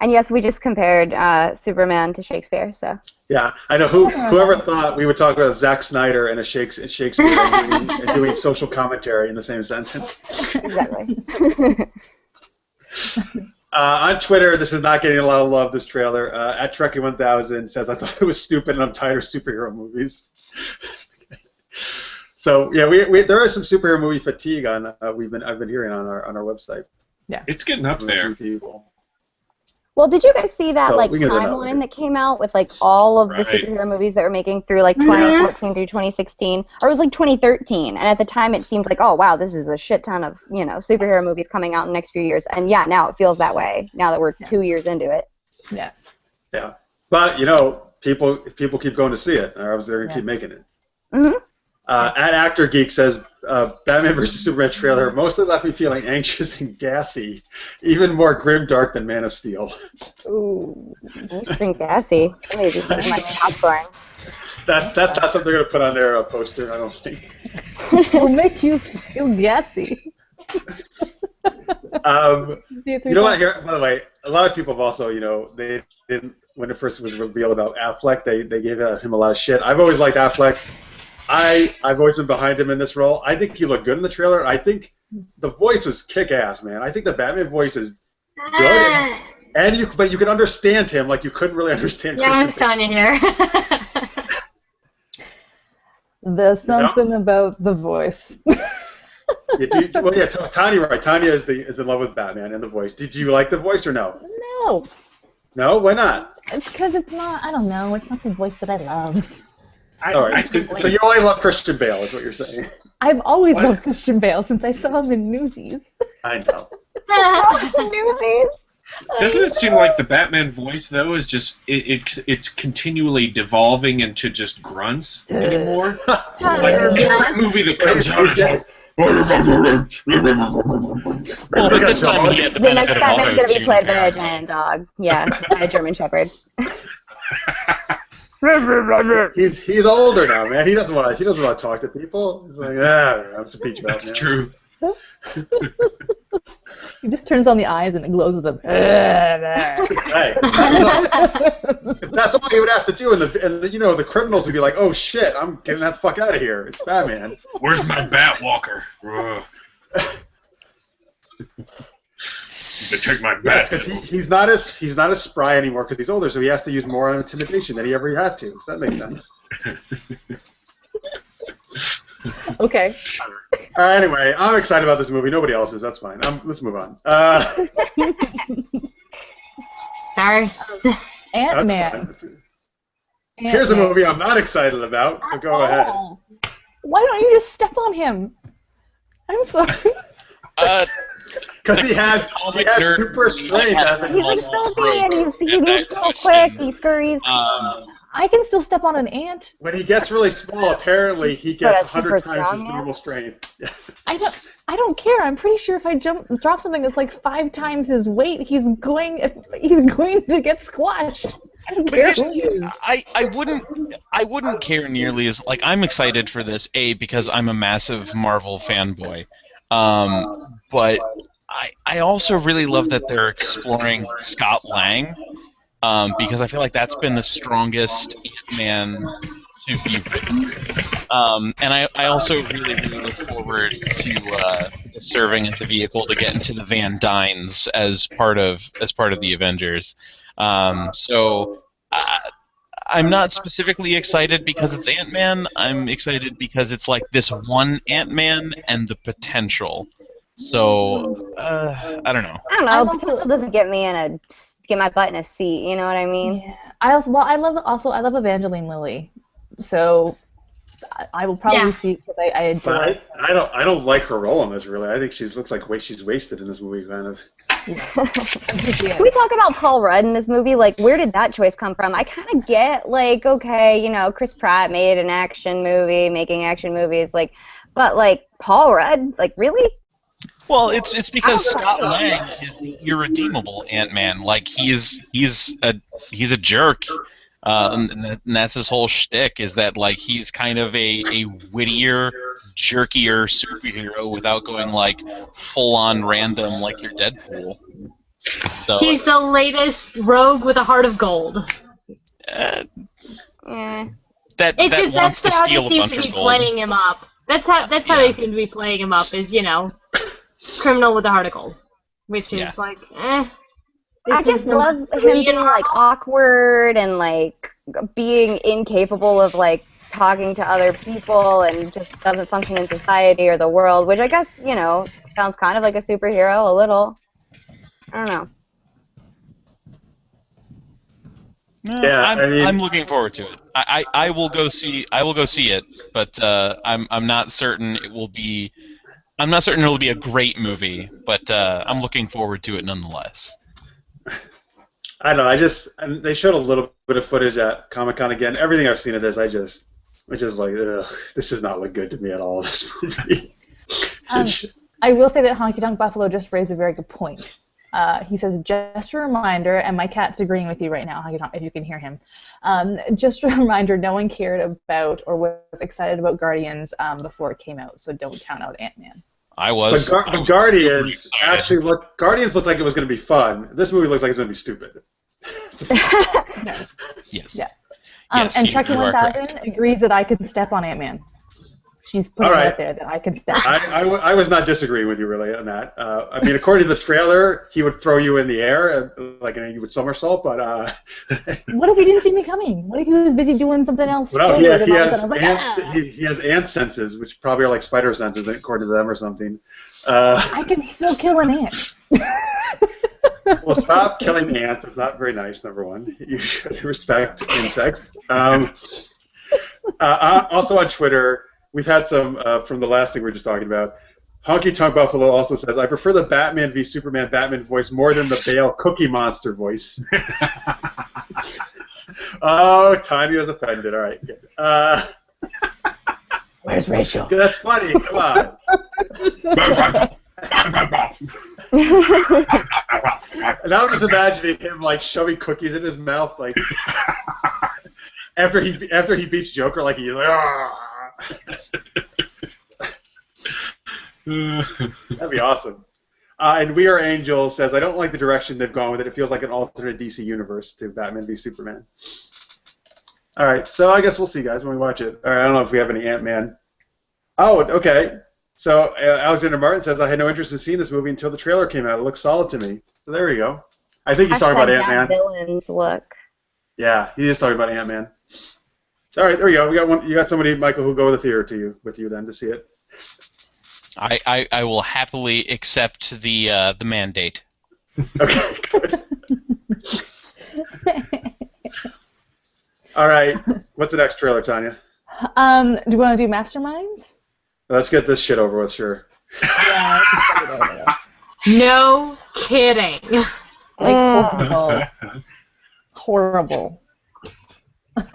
And yes, we just compared Superman to Shakespeare, so. Yeah, I know. Whoever thought we would talk about Zack Snyder and Shakespeare and doing social commentary in the same sentence. Exactly. On Twitter, this is not getting a lot of love, this trailer. At Trekkie1000 says, I thought it was stupid and I'm tired of superhero movies. So, yeah, there is some superhero movie fatigue on I've been hearing on our website. Yeah. It's getting up there. People. Well, did you guys see that So, we can do that timeline later. that came out with all of the Right. superhero movies that were making through 2014 through 2016, or it was 2013? And at the time, it seemed like, oh wow, this is a shit ton of superhero movies coming out in the next few years. And yeah, now it feels that way. Now that we're 2 years into it. Yeah. Yeah. But, people keep going to see it, or else they're going to keep making it. Mm-hmm. At Actor Geek says, Batman vs. Superman trailer mostly left me feeling anxious and gassy, even more grim dark than Man of Steel. Ooh, interesting, gassy. Maybe some of my popcorn. That's not something they're going to put on their poster, I don't think. It'll make you feel gassy. You know what? Here, by the way, a lot of people have also, they didn't, when it first was revealed about Affleck, they gave him a lot of shit. I've always liked Affleck. I've always been behind him in this role. I think he looked good in the trailer. I think the voice was kick-ass, man. I think the Batman voice is good, but you can understand him like you couldn't really understand. Yeah, I'm with Tanya here. There's something about the voice. Tanya, right? Tanya is in love with Batman and the voice. Did you like the voice or no? No. No, why not? It's because it's not. I don't know. It's not the voice that I love. All right. So you only love Christian Bale, is what you're saying. I've always loved Christian Bale since I saw him in Newsies. I know. Newsies. Doesn't it seem like the Batman voice, though, is just it's continually devolving into just grunts anymore? Every movie that comes out is like... Well, but this time he had the The next benefit of Batman's auto going to be tune. played by a giant dog. Yeah, by a German Shepherd. He's older now, man. He doesn't want to talk to people. He's like, I'm just a beach That's man. true. He just turns on the eyes and it glows with a. Hey, look, if that's all he would have to do, and the criminals would be like, oh shit, I'm getting that fuck out of here. It's Batman. Where's my Batwalker? They take my bat. Because he's not as spry anymore because he's older, so he has to use more intimidation than he ever had to. Does that make sense? Okay. Anyway, I'm excited about this movie. Nobody else is. That's fine. Let's move on. Sorry. Antman. Here's a movie I'm not excited about. So go ahead. Why don't you just step on him? I'm sorry. Because he has super strength. He's like so big, and he moves so quick, he scurries. I can still step on an ant. When he gets really small, apparently he gets But a 100 super times his strong normal strength. I don't care. I'm pretty sure if I drop something that's like 5 times his weight, he's going to get squashed. I don't care who he is. I wouldn't care nearly as I'm excited for this because I'm a massive Marvel fanboy, but I also really love that they're exploring Scott Lang. Because I feel like that's been the strongest Ant-Man to be written. And I also really, really look forward to serving as the vehicle to get into the Van Dynes as part of the Avengers. So I'm not specifically excited because it's Ant-Man. I'm excited because it's like this one Ant-Man and the potential. So I don't know. I don't know. Potential doesn't get my butt in a seat. You know what I mean? Yeah. I love Evangeline Lilly. So I will probably see because I adore it. I don't like her role in this really. I think she looks like she's wasted in this movie kind of. Can we talk about Paul Rudd in this movie? Like, where did that choice come from? I kind of get, like, okay, you know, Chris Pratt made an action movie, making action movies, like, but, like, Paul Rudd? Like, really? Well, it's because Scott Lang is the irredeemable Ant-Man. Like, he's a jerk. And that's his whole shtick, is that like he's kind of a wittier, jerkier superhero without going like full on random like your Deadpool. So, he's the latest rogue with a heart of gold. That That's wants to how steal they a seem bunch to of be gold. playing him up. That's how they seem to be playing him up, is, you know, criminal with a heart of gold, which is like, I just love him being like awkward and like being incapable of like talking to other people and just doesn't function in society or the world, which I guess, you know, sounds kind of like a superhero a little. I don't know. No, I'm looking forward to it. I will go see it, but I'm not certain it will be. I'm not certain it'll be a great movie, but I'm looking forward to it nonetheless. I don't know. And they showed a little bit of footage at Comic-Con again. Everything I've seen of this, I just like, ugh, this does not look good to me at all. This movie. I will say that Honky Tonk Buffalo just raised a very good point. He says, just a reminder, and my cat's agreeing with you right now, Honky Tonk, if you can hear him. Just a reminder, no one cared about or was excited about Guardians before it came out, so don't count out Ant-Man. I was. But Guardians Guardians looked like it was going to be fun. This movie looks like it's going to be stupid. Yes. Yeah. Yes, and Chucky 1000 agrees that I could step on Ant-Man. She's putting it out there that I can step. I was not disagreeing with you really on that. I mean, according to the trailer, he would throw you in the air like you would somersault. But what if he didn't see me coming? What if he was busy doing something else? Well, he has ant senses, which probably are like spider senses, according to them, or something. I can still kill an ant. Well, stop killing ants. It's not very nice. Number one, you should respect insects. Also on Twitter. We've had some from the last thing we were just talking about. Honky Tonk Buffalo also says, I prefer the Batman v Superman Batman voice more than the Bale Cookie Monster voice. Oh, Tanya is offended. All right. Where's Rachel? That's funny. Come on. And I'm just imagining him like shoving cookies in his mouth, like after he beats Joker, like he's like, ah. That'd be awesome. And We Are Angels says, I don't like the direction they've gone with it. It feels like an alternate DC universe to Batman v Superman. All right, so I guess we'll see, guys, when we watch it. All right, I don't know if we have any Ant-Man. Oh, okay. So Alexander Martin says, I had no interest in seeing this movie until the trailer came out. It looks solid to me. So there we go. I think he's talking about Ant-Man. Villains look. Yeah, he is talking about Ant-Man. All right, there we go. We got one. You got somebody, Michael, who'll go to the theater with you then to see it. I will happily accept the mandate. Okay, good. All right, what's the next trailer, Tanya? Do you want to do Masterminds? Let's get this shit over with, sure. Yeah, let's get it over with. No kidding. Like, horrible.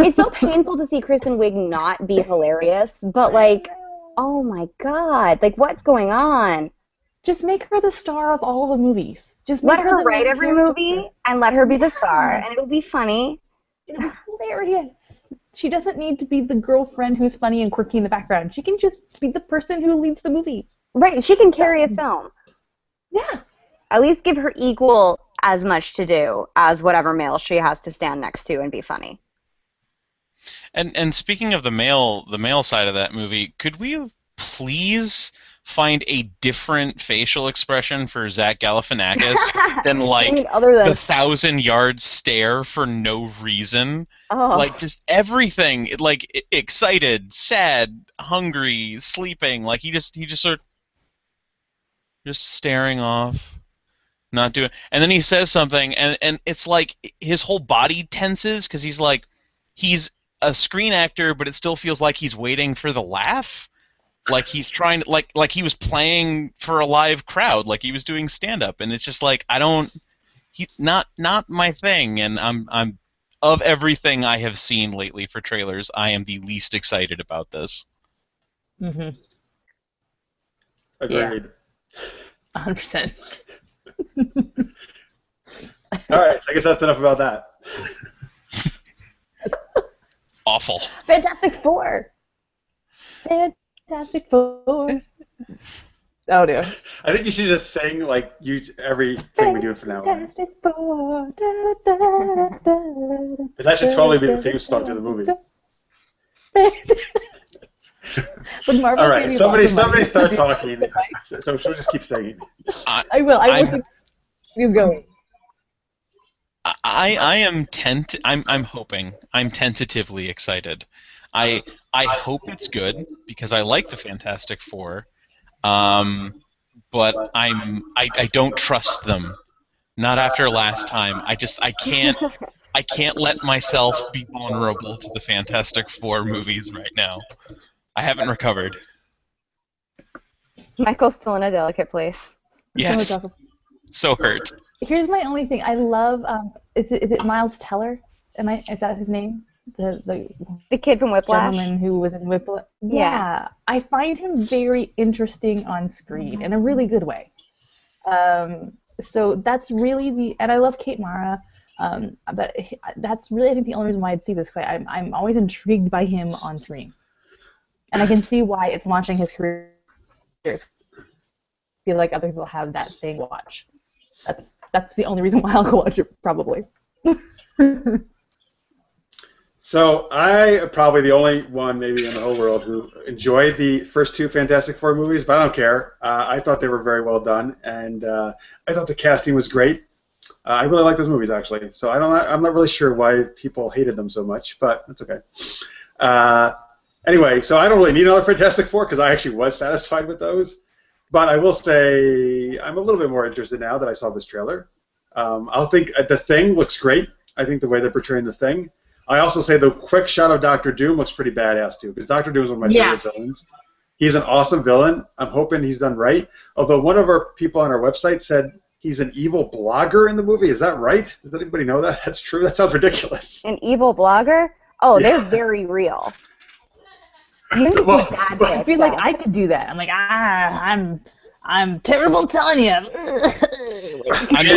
It's so painful to see Kristen Wiig not be hilarious, but like, oh my god, like what's going on? Just make her the star of all the movies. Just let her write every movie and let her be the star, and it'll be funny. It'll be hilarious. She doesn't need to be the girlfriend who's funny and quirky in the background. She can just be the person who leads the movie. Right, she can carry a film. Yeah. At least give her equal as much to do as whatever male she has to stand next to and be funny. And speaking of the male side of that movie, could we please find a different facial expression for Zach Galifianakis than like other than the 1,000-yard stare for no reason. Like just everything, like excited, sad, hungry, sleeping. Like he just sort of just staring off, not doing. And then he says something, and it's like his whole body tenses because he's a screen actor, but it still feels like he's waiting for the laugh. Like he's trying, like he was playing for a live crowd, like he was doing stand-up, and it's just like not my thing. And I'm of everything I have seen lately for trailers, I am the least excited about this. Mm-hmm. Agreed. 100%. All right, so I guess that's enough about that. Awful. Fantastic Four. Fantastic Four. Oh dear. I think you should just sing like everything we do from now on. Fantastic Four. Da, da, da, da, But that should totally be the theme song to the movie. All right, somebody start talking. So should we just keep singing? I will. I will keep you going. I'm hoping. I'm tentatively excited. I hope it's good because I like the Fantastic Four. But I don't trust them. Not after last time. I can't let myself be vulnerable to the Fantastic Four movies right now. I haven't recovered. Michael's still in a delicate place. Yes. So hurt. Here's my only thing. I love. Is it Miles Teller? Is that his name? The kid from Whiplash? Gentleman who was in Whiplash. Yeah. I find him very interesting on screen in a really good way. So that's really and I love Kate Mara. But that's really, I think, the only reason why I'd see this. Cause I'm always intrigued by him on screen, and I can see why it's launching his career. I feel like other people have that thing to watch. That's the only reason why I'll go watch it, probably. So I am probably the only one maybe in the whole world who enjoyed the first two Fantastic Four movies, but I don't care. I thought they were very well done, and I thought the casting was great. I really like those movies, actually. So I'm not really sure why people hated them so much, but that's okay. Anyway, so I don't really need another Fantastic Four because I actually was satisfied with those. But I will say I'm a little bit more interested now that I saw this trailer. I'll think The Thing looks great. I think the way they're portraying The Thing. I also say the quick shot of Dr. Doom looks pretty badass, too, because Dr. Doom is one of my favorite villains. He's an awesome villain. I'm hoping he's done right. Although one of our people on our website said he's an evil blogger in the movie. Is that right? Does anybody know that? That's true? That sounds ridiculous. An evil blogger? Oh, they're very real. You need I feel like I could do that. I'm like, I'm terrible telling you. I mean,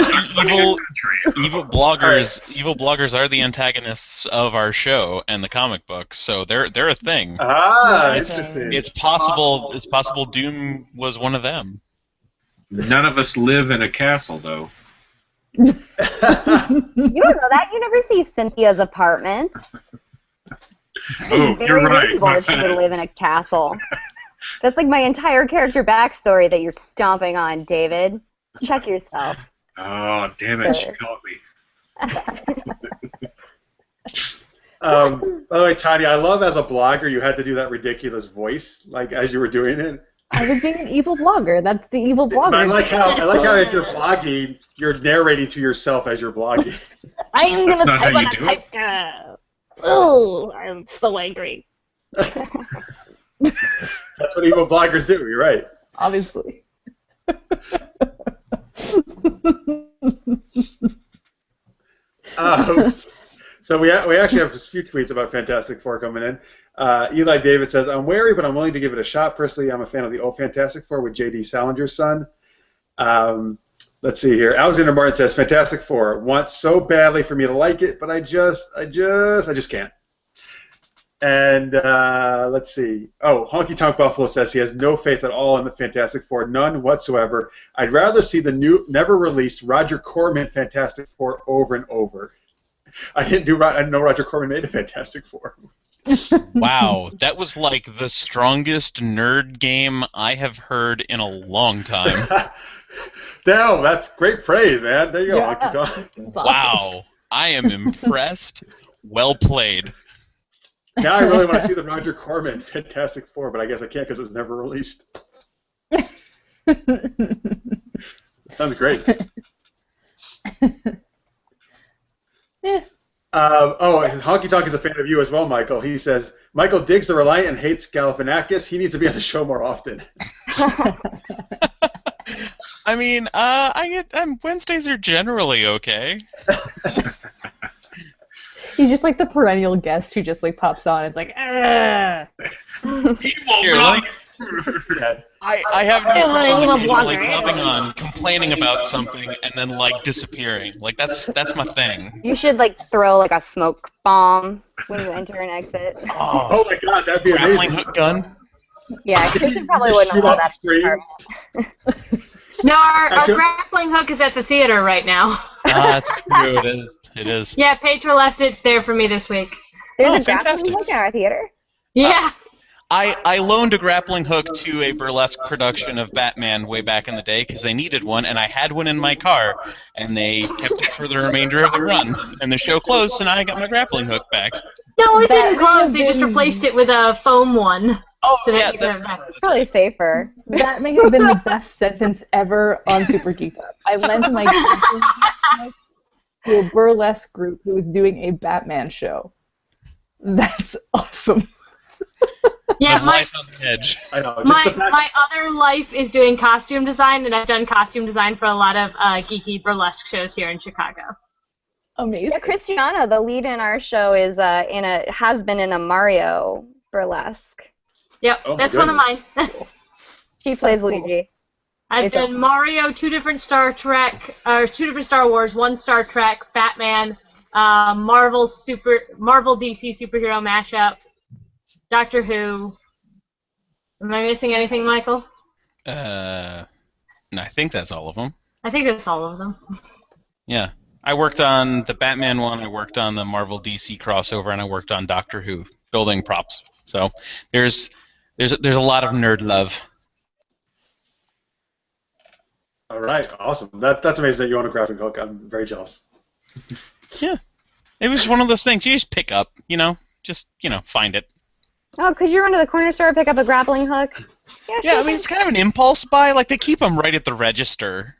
evil bloggers. Evil bloggers are the antagonists of our show and the comic books, so they're a thing. Interesting. It's possible. It's possible Doom was one of them. None of us live in a castle, though. You don't know that. You never see Cynthia's apartment. Oh, you're right. Visible that she would live in a castle. That's like my entire character backstory that you're stomping on, David. Check yourself. Oh, damn it. She caught me. By the way, Tanya, I love as a blogger you had to do that ridiculous voice, like as you were doing it. I was being an evil blogger. That's the evil blogger. I like how as you're blogging, you're narrating to yourself as you're blogging. I am going to type on a type. Oh, I'm so angry. That's what evil bloggers do. You're right. Obviously. So we actually have a few tweets about Fantastic Four coming in. Eli David says, I'm wary, but I'm willing to give it a shot. Personally, I'm a fan of the old Fantastic Four with J.D. Salinger's son. Let's see here. Alexander Martin says, Fantastic Four. Want so badly for me to like it, but I just can't. And let's see. Oh, Honky Tonk Buffalo says he has no faith at all in the Fantastic Four, none whatsoever. I'd rather see the new, never-released Roger Corman Fantastic Four over and over. I didn't know Roger Corman made a Fantastic Four. Wow, that was like the strongest nerd game I have heard in a long time. Damn, that's great praise, man. There you go. Yeah. Uncle John. That's awesome. Wow, I am impressed. Well played. Now I really want to see the Roger Corman Fantastic Four, but I guess I can't because it was never released. Sounds great. Yeah. Honky Tonk is a fan of you as well, Michael. He says, Michael digs the Reliant and hates Galifianakis. He needs to be on the show more often. I mean, Wednesdays are generally okay. He's just like the perennial guest who just like pops on. It's like, ah. Here, let me- I have no problem usually coming on, complaining about something, and then like disappearing. Like that's my thing. You should like throw like a smoke bomb when you enter and exit. Oh my god, that'd be Grappling amazing. hook gun. Yeah, Kristen probably wouldn't Shoot allow off that. screen. No, our Actually- grappling hook is at the theater right now. That's true. It is. It is. Yeah, Petra left it there for me this week. There's a fantastic. grappling hook in our theater. Yeah. I loaned a grappling hook to a burlesque production of Batman way back in the day because they needed one, and I had one in my car, and they kept it for the remainder of the run. And the show closed, so now I got my grappling hook back. No, it didn't That close. may They have just been- replaced it with a foam one. Oh, So that yeah. you can have that. Probably safer. That may have been the best sentence ever on Super Geeked Up. I lent my grappling hook to a burlesque group who was doing a Batman show. That's awesome. Yeah, That's my life on the edge. I know. Just the fact my other life is doing costume design, and I've done costume design for a lot of geeky burlesque shows here in Chicago. Amazing. Yeah, Cristiano, the lead in our show, is has been in a Mario burlesque. Yep, Oh my that's one of mine. goodness. She plays cool. Luigi. I've It's done Mario, 2 different Star Trek, or 2 different Star Wars, 1 Star Trek, Batman, Marvel DC superhero mashup, Doctor Who. Am I missing anything, Michael? No, I think that's all of them. I think that's all of them. Yeah. I worked on the Batman one, I worked on the Marvel DC crossover, and I worked on Doctor Who, building props. So there's a lot of nerd love. All right, awesome. That's amazing that you own a grappling hook. I'm very jealous. Yeah. It was one of those things you just pick up, just find it. Oh, could you run to the corner store and pick up a grappling hook? Yeah, I mean, it's kind of an impulse buy. Like, they keep them right at the register.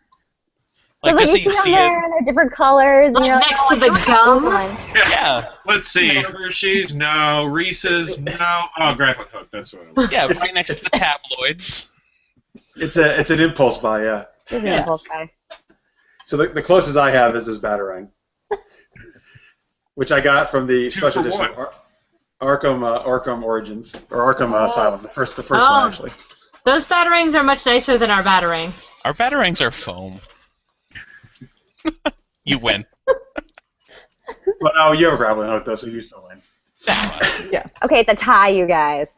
Like, But just so you you see see them it. there, and they're different colors. Like you know, next to oh, the I want gum? one. Yeah. Let's see. Hershey's, no. Reese's, no. Oh, grappling hook. That's what I want. Yeah, right next to the tabloids. It's an impulse buy, yeah. It's an Yeah. impulse buy. So the closest I have is this Batarang, which I got from the 2 special for edition $1. Arkham Origins or Arkham Asylum, the first Oh. one actually. Those batarangs are much nicer than our batarangs. Our batarangs are foam. You win. Well, no, you have a grappling hook though, so you still win. Yeah. Okay, it's a tie, you guys.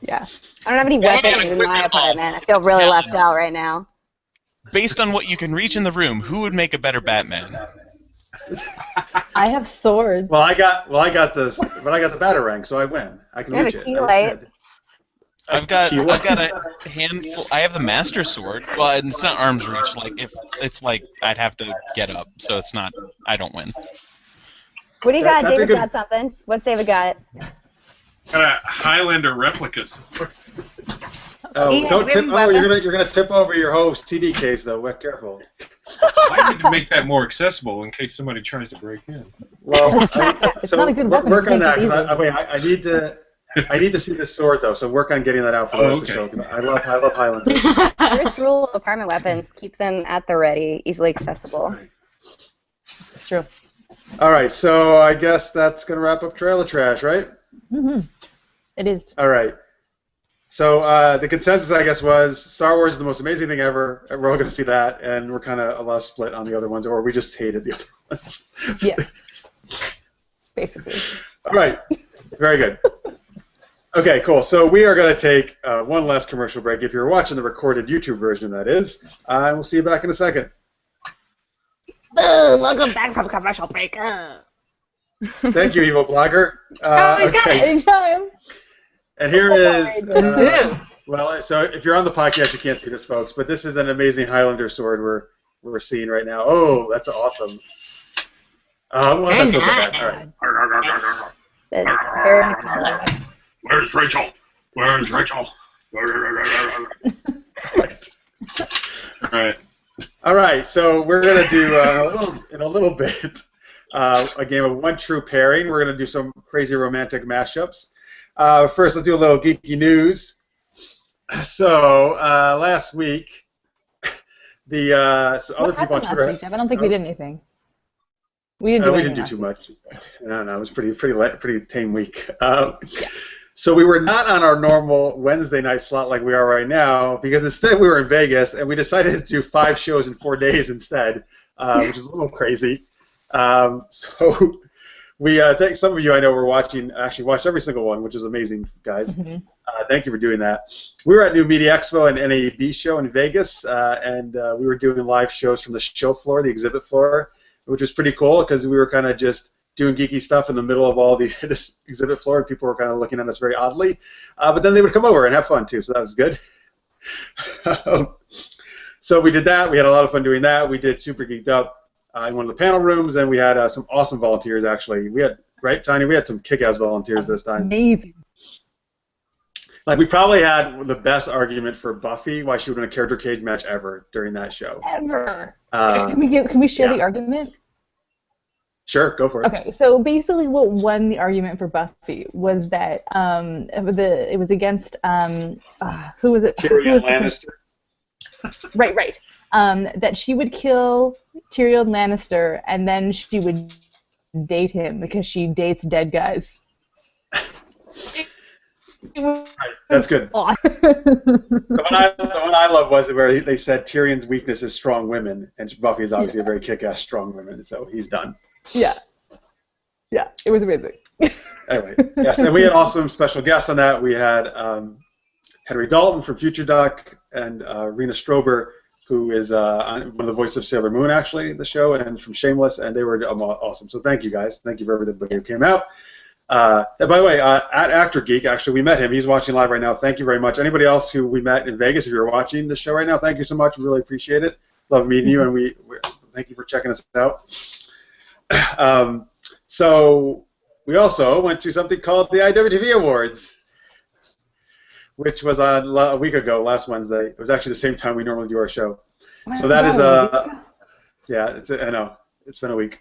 Yeah. I don't have any Yeah, weapons in my apartment. I feel really left out right now. Based on what you can reach in the room, who would make a better Batman? I have swords. Well, I got the Batarang, so I win. I can You have reach a it. key I was light. good. I've got Key light. a handful. I have the Master Sword. Well, and it's not arm's reach. Like if it's like I'd have to get up, so it's not. I don't win. What do you got? That's a David good- got something. What's David got? Got a Highlander replicas. Oh, Yeah, don't we tip! have Oh, weapons. you're gonna tip over your host CD case though. Be careful. I need to make that more accessible in case somebody tries to break in. Well, It's not a good weapon, Work you on can't that get because I need to see this sword though. So work on getting that out for the rest of the show. 'Cause I love Highlander. First rule of apartment weapons: keep them at the ready, easily accessible. It's true. All right, so I guess that's gonna wrap up Trailer Trash, right? Mm-hmm. It is. All right. So the consensus, I guess, was Star Wars is the most amazing thing ever. We're all going to see that, and we're kind of a lot split on the other ones, or we just hated the other ones. Yeah. Basically. All right. Very good. Okay, cool. So we are going to take one last commercial break. If you're watching the recorded YouTube version, that is. And we'll see you back in a second. Welcome back from commercial break. Thank you, evil blogger. Okay. Anytime. And here is, well, so if you're on the podcast, you can't see this, folks, but this is an amazing Highlander sword we're seeing right now. Oh, that's awesome. Well, that's okay. All right. That's very color. Where's Rachel? Where's Rachel? All right, so we're going to do, in a little bit, a game of one true pairing. We're going to do some crazy romantic mashups. First, let's do a little geeky news. So, last week, so other people on Twitter... Last week, Jeff? I don't think we did anything. We didn't do too much. No, it was pretty tame week. So we were not on our normal Wednesday night slot like we are right now, because instead we were in Vegas, and we decided to do 5 shows in 4 days instead, which is a little crazy. So we thank some of you I know were actually watched every single one, which is amazing, guys. Mm-hmm. Thank you for doing that. We were at New Media Expo and NAB show in Vegas, and we were doing live shows from the show floor, the exhibit floor, which was pretty cool because we were kind of just doing geeky stuff in the middle of all this exhibit floor, and people were kind of looking at us very oddly. But then they would come over and have fun too, so that was good. So we did that. We had a lot of fun doing that. We did Super Geeked Up in one of the panel rooms, and we had some awesome volunteers, actually. We had, right, Tanya? We had some kick-ass volunteers this time. Amazing. Like, we probably had the best argument for Buffy, why she would win a character cage match ever during that show. Ever. Can we share the argument? Sure, go for it. Okay, so basically what won the argument for Buffy was that it was against, who was it? Tyrion Lannister. Right. That she would kill Tyrion Lannister and then she would date him because she dates dead guys. Right, that's good. The one I love was where they said Tyrion's weakness is strong women, and Buffy is obviously a very kick-ass strong woman, so he's done. Yeah, it was amazing. Anyway, yes, and we had awesome special guests on that. We had Henry Dalton from Future Duck and Rena Strober, who is one of the voices of Sailor Moon, actually, the show, and from Shameless, and they were awesome. So thank you, guys. Thank you for everybody who came out. And by the way, at Actor Geek, actually, we met him. He's watching live right now. Thank you very much. Anybody else who we met in Vegas, if you're watching the show right now, thank you so much. We really appreciate it. Love meeting you, and we thank you for checking us out. So we also went to something called the IWTV Awards, which was on a week ago, last Wednesday. It was actually the same time we normally do our show. So that is I know, it's been a week.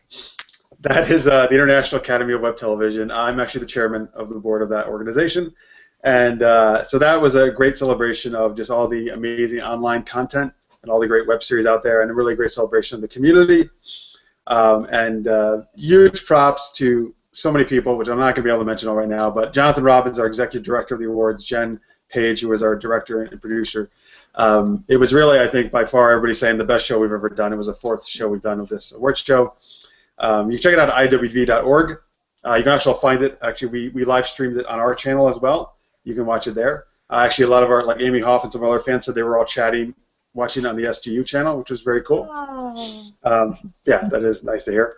That is the International Academy of Web Television. I'm actually the chairman of the board of that organization. And so that was a great celebration of just all the amazing online content and all the great web series out there, and a really great celebration of the community. And huge props to so many people, which I'm not going to be able to mention all right now, but Jonathan Robbins, our executive director of the awards, Jen Page, who was our director and producer. It was really, I think, by far, everybody's saying the best show we've ever done. It was the 4th show we've done of this awards show. You can check it out at iwv.org. You can actually find it. Actually, we live streamed it on our channel as well. You can watch it there. Actually, a lot of our, like Amy Hoff and some other fans said they were all watching it on the SGU channel, which was very cool. Yeah, that is nice to hear.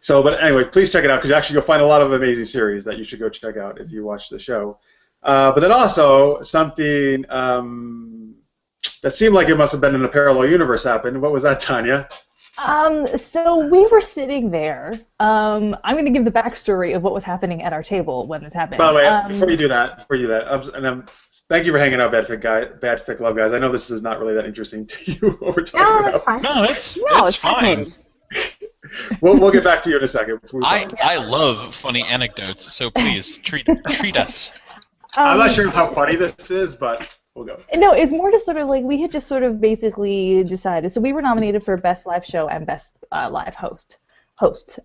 So, but anyway, please check it out, because actually you'll find a lot of amazing series that you should go check out if you watch the show. But then also something that seemed like it must have been in a parallel universe happened. What was that, Tanya? So we were sitting there. I'm going to give the backstory of what was happening at our table when this happened. By the way, before you do that, thank you for hanging out, Badfic Love guys. I know this is not really that interesting to you. What we're talking about. That's fine. No, it's fine. We'll get back to you in a second. I love funny anecdotes, so please treat us. I'm not sure how funny this is, but we'll go. No, it's more just sort of like we had just sort of basically decided. So we were nominated for Best Live Show and Best Live Host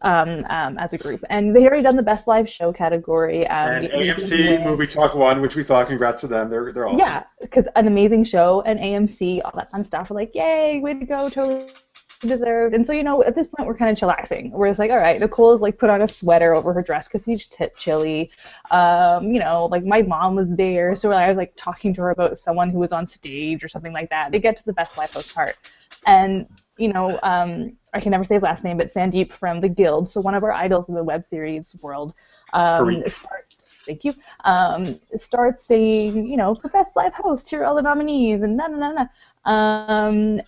as a group. And they had already done the Best Live Show category. And AMC Movie Talk won, which we thought, congrats to them. They're awesome. Yeah, because an amazing show, and AMC, all that fun stuff. We're like, yay, way to go, totally deserved. And so, at this point, we're kind of chillaxing. We're just like, all right, Nicole's like put on a sweater over her dress because she's chilly. Like my mom was there, so I was like talking to her about someone who was on stage or something like that. They get to the Best Live Host part, and I can never say his last name, but Sandeep from the Guild, so one of our idols in the web series world, thank you, starts saying, you know, for best live host, here are all the nominees, and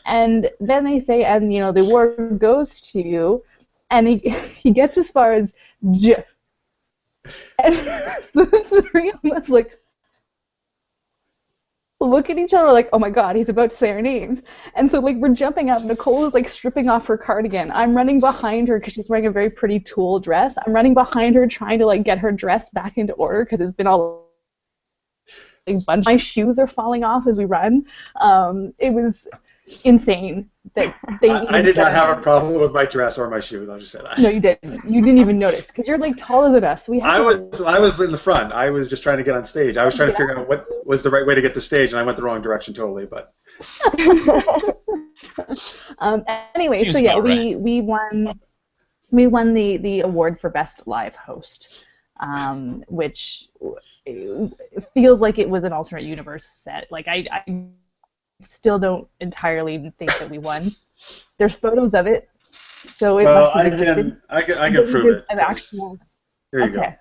and then they say, and you know, the award goes to you, and he gets as far as J. And the three of us like look at each other like, oh my god, he's about to say our names. And so like we're jumping up. Nicole is like stripping off her cardigan. I'm running behind her because she's wearing a very pretty tulle dress. I'm running behind her trying to like get her dress back into order because it's been all like bunch. My shoes are falling off as we run. It was insane that they. I did not have a problem with my dress or my shoes. I'll just say that. No, you didn't. You didn't even notice because you're like taller than us. I was in the front. I was just trying to get on stage. I was trying to figure out what was the right way to get to stage, and I went the wrong direction totally. But anyway, Seems so yeah, about right. we won the award for best live host, which feels like it was an alternate universe set. Like I still don't entirely think that we won. There's photos of it, so it must have existed. I can prove it. Here you go.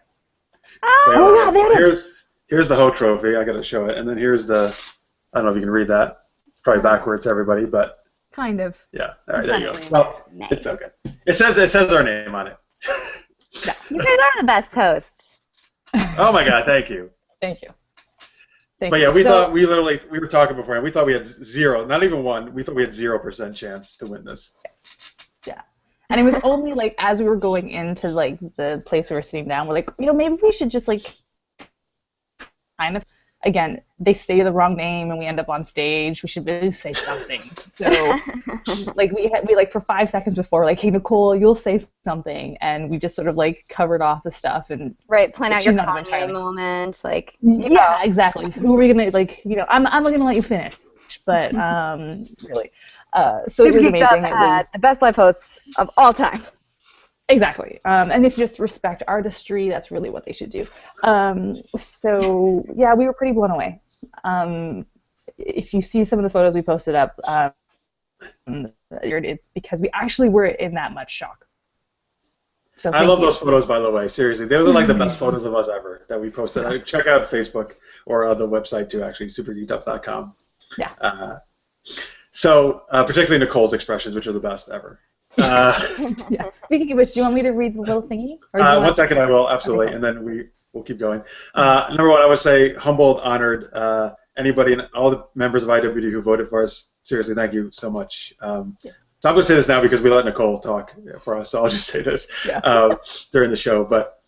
Oh yeah, there it is. Here's the Ho trophy. I got to show it, and then here's the. I don't know if you can read that. Probably backwards, everybody, but. Kind of. Yeah. All right. There you go. Well, it's okay. It says our name on it. You guys are the best hosts. Oh my God! Thank you. Thank you. But yeah, we thought we were talking before, and we thought we had zero, not even one. We thought we had 0% chance to win this. Yeah, and it was only like as we were going into like the place we were sitting down, we're like, you know, maybe we should just like kind of. Again, they say the wrong name, and we end up on stage. We should really say something. So, like we like for 5 seconds before, like, hey Nicole, you'll say something, and we just sort of like covered off the stuff and plan out your Kanye moment, like yeah, exactly. Who are we gonna like? You know, I'm gonna let you finish, but really, so it was amazing. It was the best live hosts of all time. Exactly, and if you just respect artistry, that's really what they should do. So yeah, we were pretty blown away. If you see some of the photos we posted up, it's because we actually were in that much shock. So I love those photos, by the way. Seriously, those are like the best photos of us ever that we posted. Check out Facebook or the website too, actually, supergeekedup.com. Yeah. So particularly Nicole's expressions, which are the best ever. Yeah. Speaking of which, do you want me to read the little thingy? Or 1 second, I will, absolutely, okay. And then we'll keep going. Number one, I would say humbled, honored. Anybody and all the members of IWD who voted for us, seriously, thank you so much. So I'm going to say this now because we let Nicole talk for us, so I'll just say this during the show. But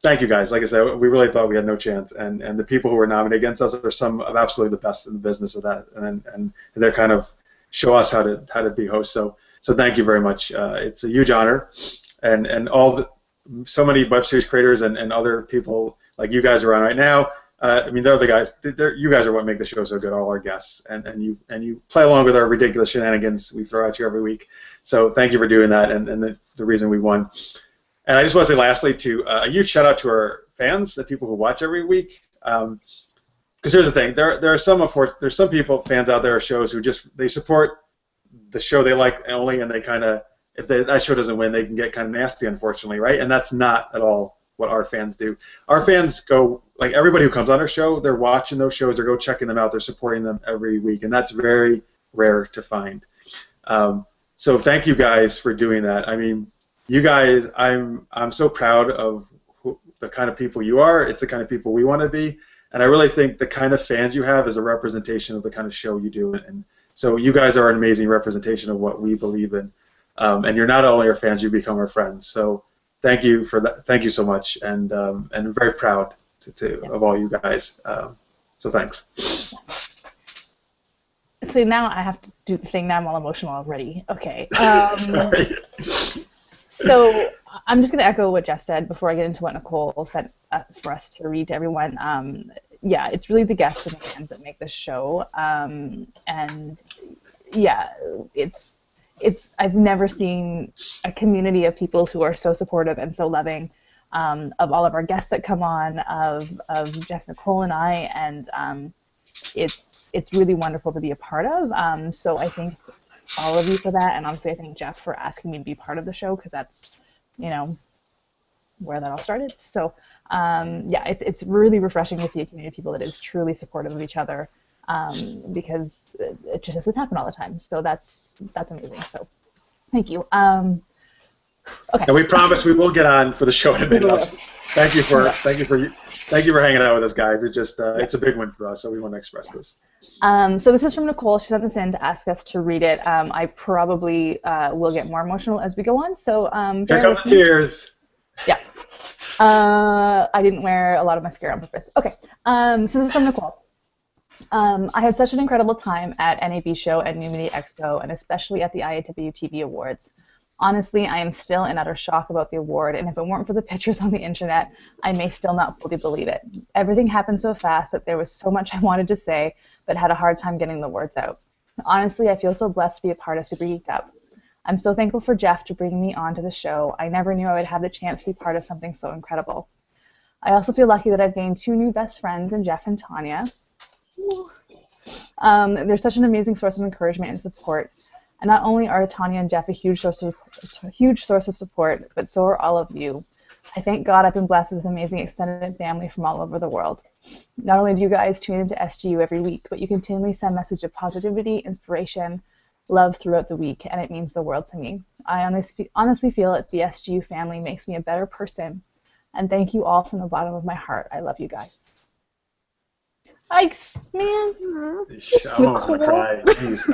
thank you guys. Like I said, we really thought we had no chance, and the people who were nominated against us are some of absolutely the best in the business of that, and they're kind of show us how to be hosts. So thank you very much. It's a huge honor, and so many web series creators and other people like you guys are on right now. I mean, they're the guys. You guys are what make the show so good. All our guests, and you play along with our ridiculous shenanigans we throw at you every week. So thank you for doing that, and the reason we won. And I just want to say lastly a huge shout out to our fans, the people who watch every week. Because here's the thing, there's some people, fans out there of shows who they support the show they like only, and they kind of, if that show doesn't win, they can get kind of nasty, unfortunately, right? And that's not at all what our fans do. Our fans go, like everybody who comes on our show, they're watching those shows, they're checking them out, they're supporting them every week, and that's very rare to find. So thank you guys for doing that. I mean, you guys, I'm so proud of the kind of people you are. It's the kind of people we want to be, and I really think the kind of fans you have is a representation of the kind of show you do, and so you guys are an amazing representation of what we believe in, and you're not only our fans, you become our friends. So thank you for that. Thank you so much, and very proud of all you guys. So thanks. So now I have to do the thing. Now I'm all emotional already. Okay. Sorry. So I'm just going to echo what Jeff said before I get into what Nicole said for us to read to everyone. Yeah, it's really the guests and the fans that make this show, and yeah, it's I've never seen a community of people who are so supportive and so loving of all of our guests that come on, of Jeff, Nicole, and I, and it's really wonderful to be a part of. So I think all of you for that, and obviously I thank Jeff for asking me to be part of the show, because that's, where that all started. So yeah, it's really refreshing to see a community of people that is truly supportive of each other, because it just doesn't happen all the time. So that's amazing. So thank you. Okay. And we promise we will get on for the show in a minute. Thank you for hanging out with us, guys. It just it's a big win for us, so we want to express this. So this is from Nicole. She sent this in to ask us to read it. I probably will get more emotional as we go on. So here come the tears. Yeah. I didn't wear a lot of mascara on purpose. Okay. So this is from Nicole. I had such an incredible time at NAB Show and New Media Expo, and especially at the IAW TV Awards. Honestly, I am still in utter shock about the award, and if it weren't for the pictures on the internet, I may still not fully believe it. Everything happened so fast that there was so much I wanted to say, but had a hard time getting the words out. Honestly, I feel so blessed to be a part of Super Geeked Up. I'm so thankful for Jeff to bring me onto the show. I never knew I would have the chance to be part of something so incredible. I also feel lucky that I've gained 2 new best friends in Jeff and Tanya. They're such an amazing source of encouragement and support. And not only are Tanya and Jeff a huge source of support, but so are all of you. I thank God I've been blessed with this amazing extended family from all over the world. Not only do you guys tune into SGU every week, but you continually send messages of positivity, inspiration, love throughout the week, and it means the world to me. I honestly feel that the SGU family makes me a better person, and thank you all from the bottom of my heart. I love you guys. Thanks, man. I'm almost gonna cry. Please.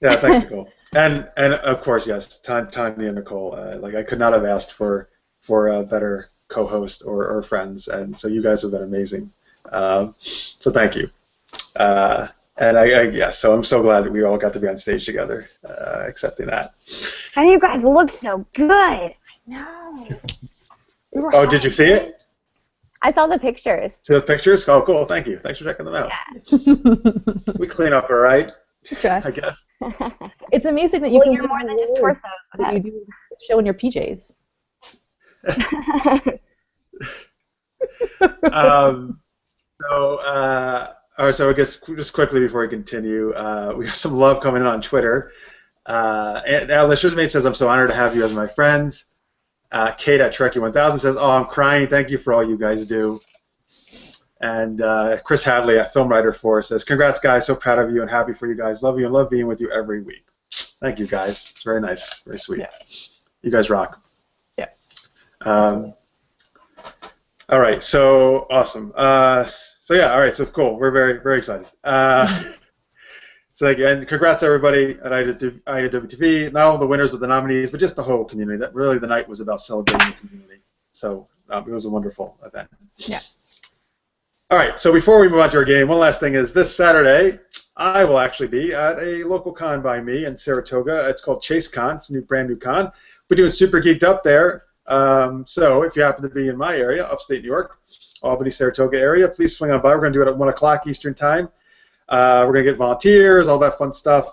Yeah, thanks, Nicole. And of course, yes, Tanya and Nicole. Like, I could not have asked for a better co-host or friends, and so you guys have been amazing. So thank you. And so I'm so glad that we all got to be on stage together, accepting that. And you guys look so good. I know. Oh, did you see it? I saw the pictures. See the pictures? Oh, cool. Thank you. Thanks for checking them out. Yeah. We clean up all right, Try. I guess. It's amazing that you can you're more than just torsos. That you do show in your PJs. All right, so I guess just quickly before we continue, we got some love coming in on Twitter. And Alice Mate says, I'm so honored to have you as my friends. Kate at Trekkie1000 says, oh, I'm crying. Thank you for all you guys do. And Chris Hadley at Film Writer 4 says, congrats, guys. So proud of you and happy for you guys. Love you and love being with you every week. Thank you, guys. It's very nice. Very sweet. Yeah. You guys rock. Yeah. All right. So awesome. So yeah. All right. So cool. We're very, very excited. So again, congrats everybody at IAWTV. Not all the winners, but the nominees, but just the whole community. That really the night was about celebrating the community. So it was a wonderful event. Yeah. All right. So before we move on to our game, one last thing is this Saturday I will actually be at a local con by me in Saratoga. It's called Chase Con. It's a brand new con. We're doing Super Geeked Up there. So if you happen to be in my area, upstate New York, Albany, Saratoga area, please swing on by. We're going to do it at 1 o'clock Eastern Time. We're going to get volunteers, all that fun stuff,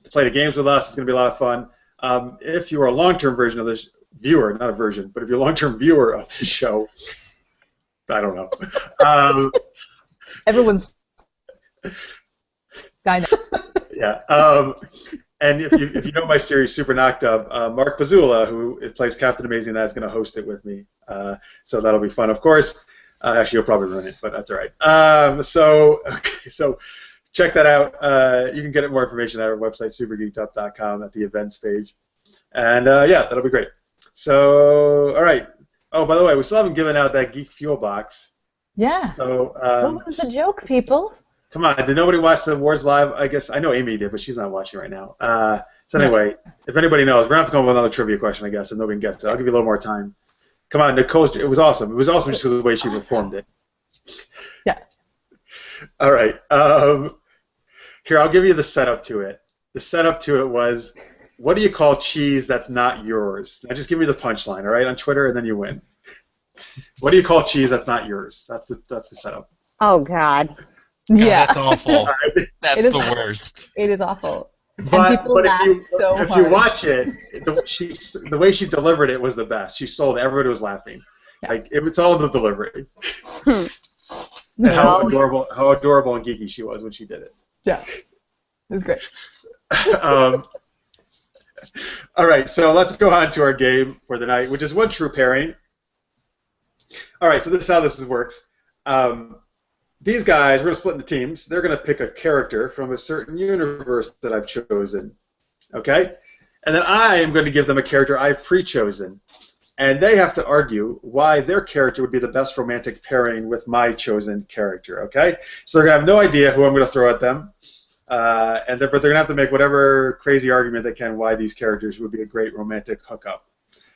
to play the games with us. It's going to be a lot of fun. If you are a long-term version of this viewer, not a version, but if you're a long-term viewer of this show, I don't know. Everyone's kind of. Yeah. And if you know my series Super Knocked Up, Mark Pazula, who plays Captain Amazing, is going to host it with me. So that'll be fun, of course. Actually, you'll probably run it, but that's all right. So check that out. You can get more information at our website, supergeekedup.com, at the events page. And yeah, that'll be great. So, all right. Oh, by the way, we still haven't given out that Geek Fuel box. Yeah. So, what was the joke, people? Come on, did nobody watch the Wars Live? I guess I know Amy did, but she's not watching right now. So anyway, if anybody knows, we're going to have to come up with another trivia question, I guess, if nobody gets it. I'll give you a little more time. Come on, Nicole, it was awesome. It was awesome just because of the way she performed it. Yeah. All right. Here, I'll give you the setup to it. The setup to it was, what do you call cheese that's not yours? Now just give me the punchline, all right, on Twitter, and then you win. What do you call cheese that's not yours? That's the setup. Oh, God. God, Yeah. that's awful. That's the worst. It is awful. But if you watch it, the way she delivered it was the best. She sold it. Everybody was laughing. Yeah. Like it's all in the delivery. And how adorable and geeky she was when she did it. Yeah, it was great. All right, so let's go on to our game for the night, which is one true pairing. All right, so this is how this works. These guys, we're going to split into teams. They're going to pick a character from a certain universe that I've chosen, okay? And then I am going to give them a character I've pre-chosen. And they have to argue why their character would be the best romantic pairing with my chosen character, okay? So they're going to have no idea who I'm going to throw at them. But they're going to have to make whatever crazy argument they can why these characters would be a great romantic hookup.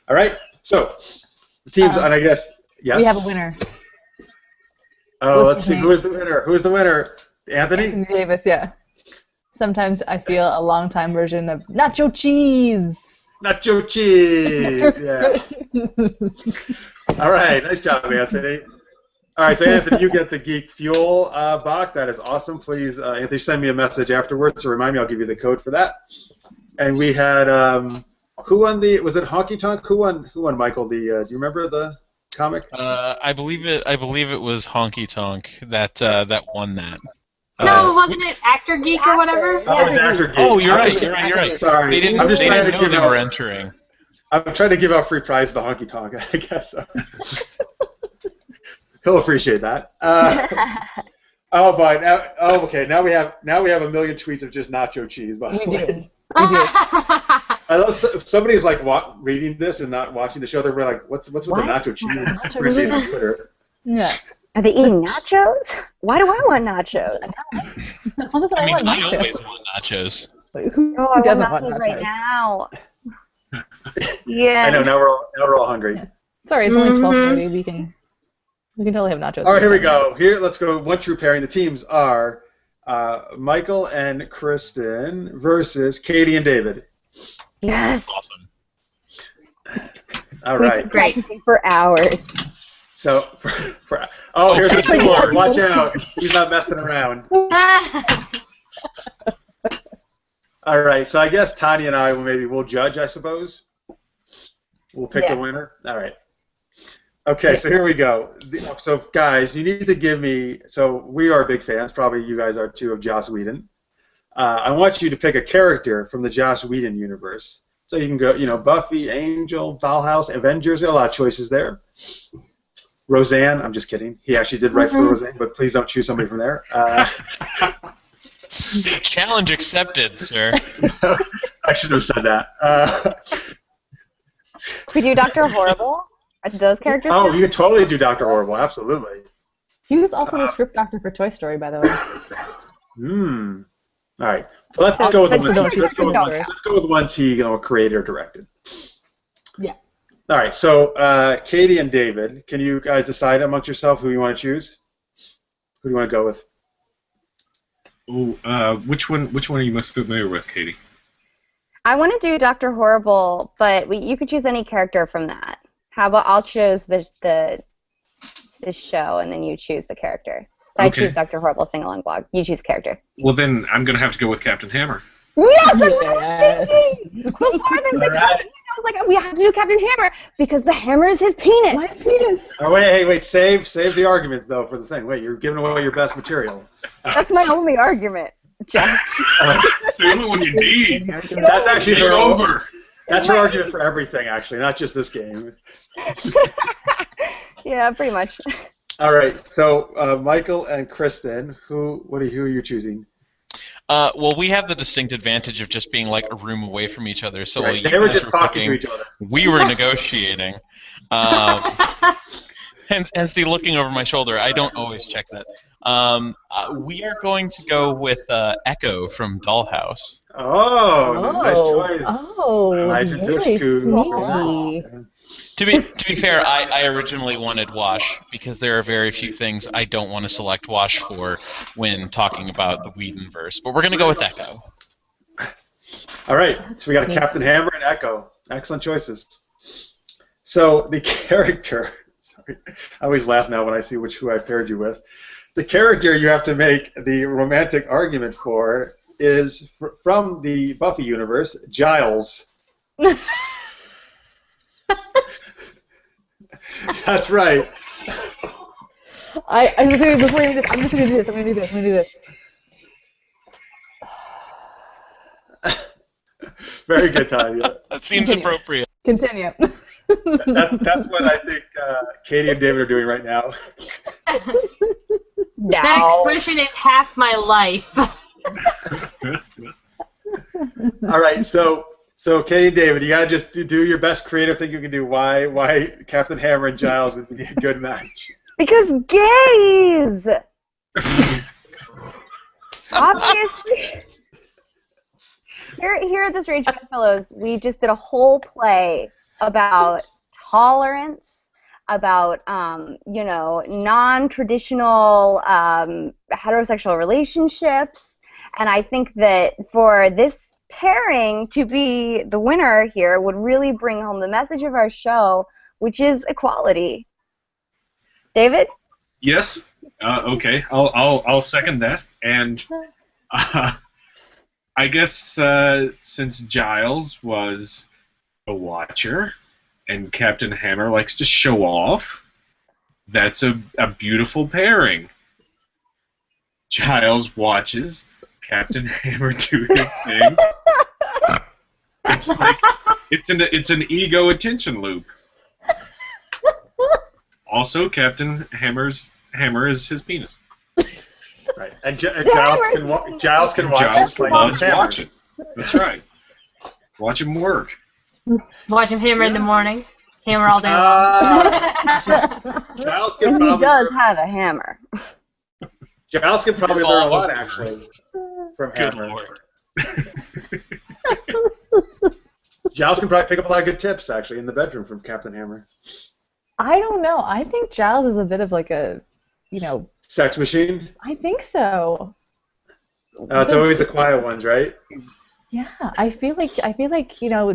All right? So, the teams, and I guess, yes? We have a winner. Oh, let's see. Who is the winner? Who is the winner? Anthony? Anthony Davis, yeah. Sometimes I feel a long-time version of nacho cheese. Nacho cheese, yeah. All right, nice job, Anthony. All right, so Anthony, you get the Geek Fuel box. That is awesome. Please, Anthony, send me a message afterwards to remind me. I'll give you the code for that. And we had who won the? Was it Honky Tonk? Who won? Michael? Do you remember the comic? I believe it was Honky Tonk that won that. No, wasn't it Actor Geek or whatever? Oh, it was Actor Geek. Oh, you're right. Sorry, They didn't know they were entering. I'm trying to give out free prize to Honky Tonk, I guess. He'll appreciate that. Okay. Now we have a million tweets of just nacho cheese. By the way. We do. I love somebody's like reading this and not watching the show. They're like, "What's with the nacho cheese?" Reading on Twitter. Yeah. Are they eating nachos? Why do I want nachos? I always want nachos. Who doesn't want nachos right now? Yeah. I know. Now we're all hungry. Yeah. Sorry, it's only 12:30. We can totally have nachos. All right, here we go. Let's go. One true pairing. The teams are Michael and Kristen versus Katie and David. Yes. Awesome. All right. Great. For hours. So, here's the score. Watch out. He's not messing around. All right. So I guess Tanya and I will judge, I suppose. We'll pick the winner. All right. Okay, so here we go. So, guys, you need to give me. So we are big fans. Probably you guys are too of Joss Whedon. I want you to pick a character from the Joss Whedon universe. So you can go, Buffy, Angel, Dollhouse, Avengers. Got a lot of choices there. Roseanne. I'm just kidding. He actually did write for Roseanne, but please don't choose somebody from there. Challenge accepted, sir. I should have said that. Could you do Dr. Horrible? Are those characters? Oh, you could totally do Dr. Horrible. Absolutely. He was also the script doctor for Toy Story, by the way. All right. So let's go with the ones he created or directed. Yeah. All right. So Katie and David, can you guys decide amongst yourself who you want to choose? Who do you want to go with? Oh, which one are you most familiar with, Katie? I want to do Dr. Horrible, but you could choose any character from that. How about I'll choose the show, and then you choose the character. So Okay. I choose Dr. Horrible sing-along blog. You choose character. Well, then I'm going to have to go with Captain Hammer. Yes, that's what I was thinking! Before they I was like, we have to do Captain Hammer because the hammer is his penis. My penis. Oh, wait. Save the arguments, though, for the thing. Wait, you're giving away your best material. That's my only argument, Jeff. It's the only one you need. That's actually her over. That's her argument for everything, actually, not just this game. Yeah, pretty much. All right, so Michael and Kristen, who are you choosing? Well, we have the distinct advantage of just being like a room away from each other. So Right. They were just talking to each other. We were negotiating. Hence the looking over my shoulder. I don't always check that. We are going to go with Echo from Dollhouse. Oh, nice choice. Oh, Elijah very Dushku. sneaky. To be fair, I originally wanted Wash because there are very few things I don't want to select Wash for when talking about the Whedonverse. But we're going to go with Echo. All right, so we got a Captain Hammer and Echo. Excellent choices. So the character, sorry, I always laugh now when I see who I've paired you with. The character you have to make the romantic argument for is from the Buffy universe, Giles. That's right. I'm just gonna, before you do this, I'm just gonna do this. I'm gonna do this. Very good, Tanya. That seems appropriate. Continue. That's what I think Katie and David are doing right now. That expression is half my life. All right, so Katie and David, you gotta just do your best creative thing you can do. Why Captain Hammer and Giles would be a good match? Because gays! Obviously. Here at the Strange Bedfellows, we just did a whole play about tolerance, about non-traditional heterosexual relationships, and I think that for this pairing to be the winner here would really bring home the message of our show, which is equality. David? Yes. Okay. I'll second that. And I guess since Giles was a watcher and Captain Hammer likes to show off, that's a beautiful pairing. Giles watches Captain Hammer do his thing. It's like it's an ego attention loop. Also, Captain Hammer's hammer is his penis. Right, and Giles can watch. Giles loves watching. That's right. Watch him work. Watch him hammer in the morning. Hammer all day long. Giles can And he probably does have a hammer. Giles can probably learn a lot actually from Good Hammer. Lord. Giles can probably pick up a lot of good tips actually in the bedroom from Captain Hammer. I don't know. I think Giles is a bit of like a, Sex machine? I think so. It's always the quiet ones, right? Yeah, I feel like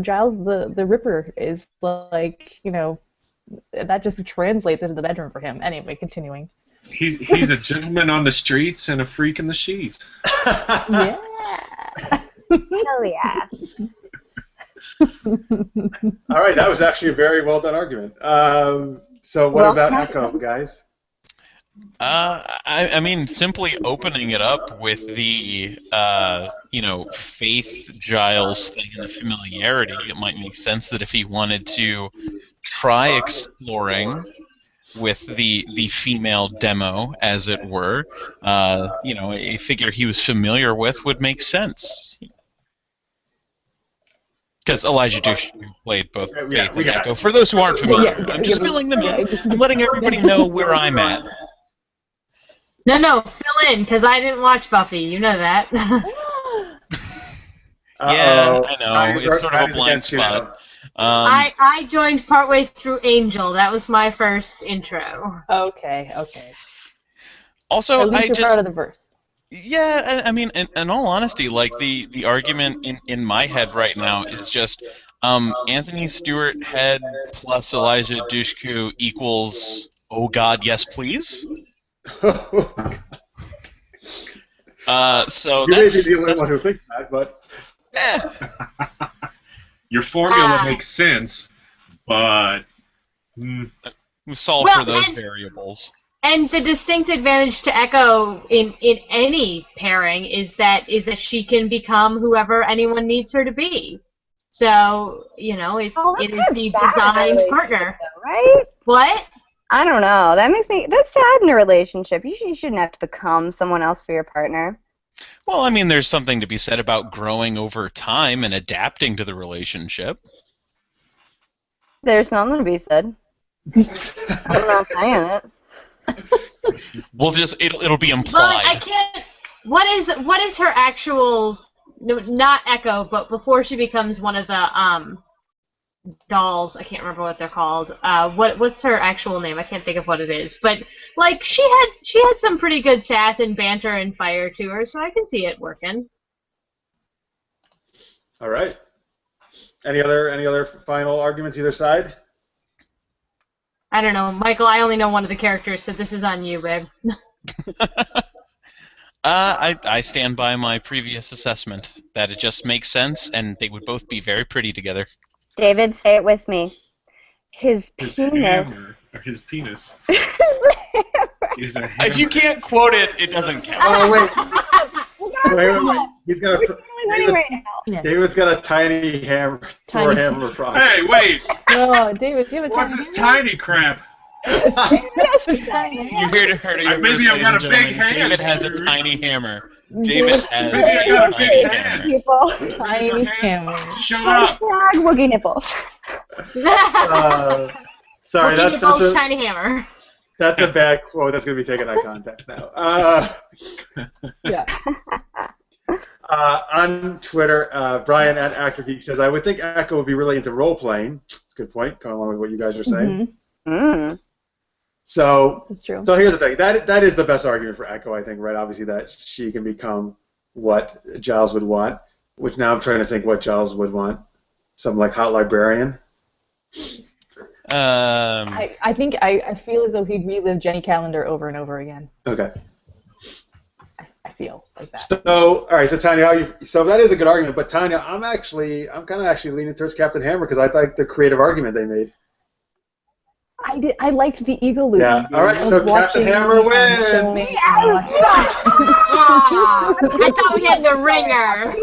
Giles the Ripper is like, that just translates into the bedroom for him. Anyway, continuing. He's a gentleman on the streets and a freak in the sheets. Yeah. Hell yeah. All right, that was actually a very well done argument. So what about Echo, guys? I mean, simply opening it up with the, Faith Giles thing and the familiarity, it might make sense that if he wanted to try exploring with the female demo, as it were, a figure he was familiar with would make sense. Because Elijah Duke played both Faith and Echo. For those who aren't familiar, I'm just filling them in. I'm letting everybody know where I'm at. No, fill in, because I didn't watch Buffy. You know that. Yeah, I know. It's sort of a blind spot. I joined partway through Angel. That was my first intro. Okay. Also, At least you're proud of the verse. Yeah, I mean, in all honesty, like the argument in my head right now is just Anthony Stewart Head plus Elijah Dushku equals oh God, yes please. So you may that's be the only one who thinks that, but your formula makes sense, but we solve for those variables. And the distinct advantage to Echo in any pairing is that she can become whoever anyone needs her to be. So, it is the designed partner. Right? What? I don't know. That's sad in a relationship. You shouldn't have to become someone else for your partner. Well, I mean, there's something to be said about growing over time and adapting to the relationship. There's something to be said. I don't know if I'm saying it. We'll it'll be implied. Well, I can't. What is her actual? No, not Echo, but before she becomes one of the dolls, I can't remember what they're called. What's her actual name? I can't think of what it is. But like she had some pretty good sass and banter and fire to her, so I can see it working. all right. Any other final arguments either side? I don't know, Michael. I only know one of the characters, so this is on you, babe. I stand by my previous assessment that it just makes sense, and they would both be very pretty together. David, say it with me. His penis. hammer, or his penis. is a hammer. If you can't quote it, it doesn't count. Oh wait, Wait. he's got We're winning right now. Yeah. David's got a tiny hammer, Thor hammer product. Hey, wait! Oh, David, do you have a What's tiny this tiny crap? hammer? You heard it here Maybe first, I've got ladies a and big gentlemen. hand. David has a tiny hammer. David has Maybe I got a a big tiny hand. hammer. People. Tiny hammer. Shut up! Hashtag Woogie nipples. Sorry, Looking at Bolt's tiny hammer. that's a bad quote. That's going to be taken out of context now. Yeah. On Twitter, Brian at Actor Geek says, I would think Echo would be really into role-playing. That's a good point, going along with what you guys are saying. Mm. So, This is true. so here's the thing. That is the best argument for Echo, I think, right? Obviously, that she can become what Giles would want, which now I'm trying to think what Giles would want. Something like Hot Librarian. I think I feel as though he'd relive Jenny Calendar over and over again. Okay. I feel like that. So, all right. So, Tanya, so that is a good argument. But Tanya, I'm kind of actually leaning towards Captain Hammer because I like the creative argument they made. I liked the Eagle Loop. Yeah. All right. So Captain Hammer wins. I thought we had the ringer.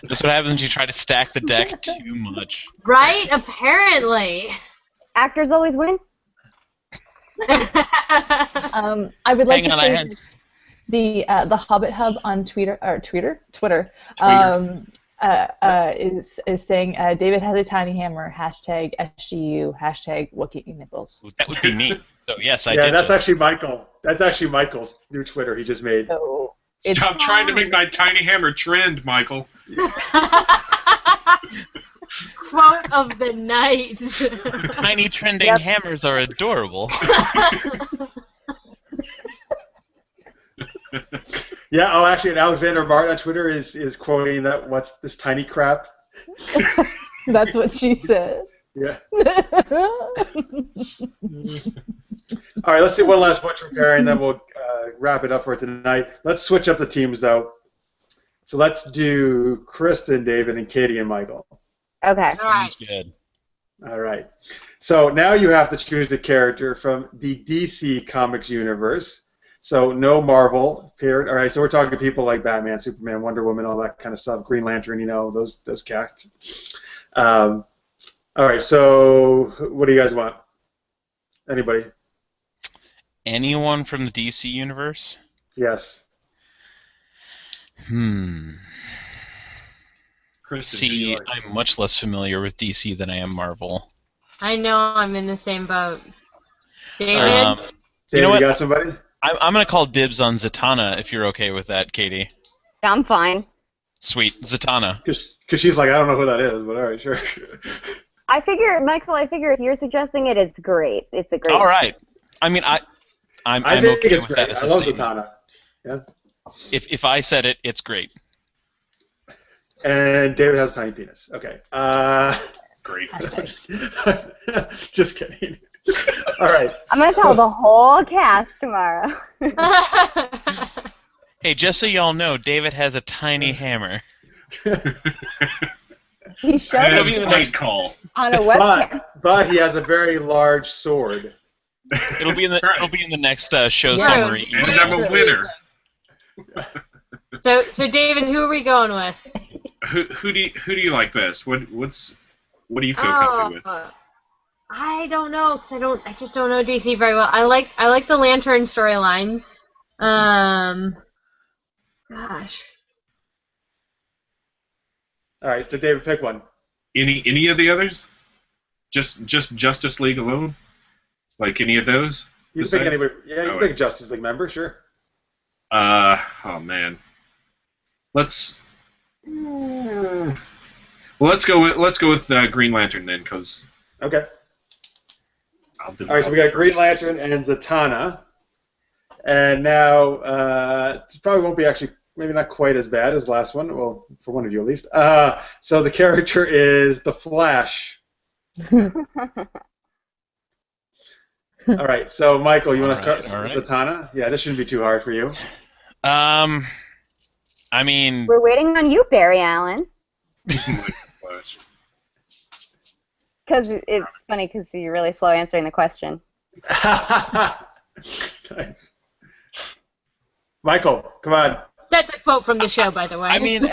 That's what happens when you try to stack the deck too much. Right? Apparently. Actors always win. I would like Hang to on, say the Hobbit Hub on Twitter is saying David has a tiny hammer, hashtag SGU, hashtag Wookiee nipples. That would be me. So yes, I Yeah, did. that's actually Michael. That's actually Michael's new Twitter he just made. So Stop trying to make my tiny hammer trend, Michael. Quote of the night. Tiny trending hammers are adorable. Yeah. Oh, actually, and Alexander Martin on Twitter is quoting that. What's this tiny crap? That's what she said. Yeah. All right. Let's see one last bunch from Perry, and then we'll wrap it up for tonight. Let's switch up the teams, though. So let's do Kristen, David, and Katie and Michael. Okay. Sounds good. All right. So now you have to choose a character from the DC Comics universe. So no Marvel. Period. All right. So we're talking people like Batman, Superman, Wonder Woman, all that kind of stuff. Green Lantern, those cats. All right. So what do you guys want? Anybody? Anyone from the DC universe? Yes. Kristen, See, I'm much less familiar with DC than I am Marvel. I know I'm in the same boat. David? David, You know what? you got somebody? I'm going to call dibs on Zatanna if you're okay with that, Katie. I'm fine. Sweet. Zatanna. Because she's like, I don't know who that is, but all right, sure. Michael, I figure if you're suggesting it, it's great. It's a great. All right. I mean, I'm I think okay it's with great. that as I a love statement. Zatanna. Yeah. If I said it, it's great. And David has a tiny penis. Okay. Great. Just kidding. All right. I'm gonna tell the whole cast tomorrow. Hey, just so y'all know, David has a tiny hammer. He showed It'll be it the next call. on a webcam. But he has a very large sword. It'll be in the Right. it'll be in the next show Yeah. summary. And I'm a winner. So David, who are we going with? Who do you like best? What do you feel comfy with? I don't know, 'cause I just don't know DC very well. I like the Lantern storylines. Gosh. All right, so David, pick one. Any of the others? Just Justice League alone? Like any of those? You can pick besides? anybody. Yeah, you can pick a Justice League member, sure. Oh man. Let's go with Green Lantern then, because Okay. I'll All right, so we got Green Lantern and Zatanna. And now, it probably won't be actually, maybe not quite as bad as the last one, well, for one of you at least. So the character is the Flash. All right, so Michael, you want to cut all right. Zatanna? Yeah, this shouldn't be too hard for you. I mean, We're waiting on you, Barry Allen. Flash. Because it's funny because you're really slow answering the question. Nice. Michael, come on. That's a quote from the show, by the way. I mean,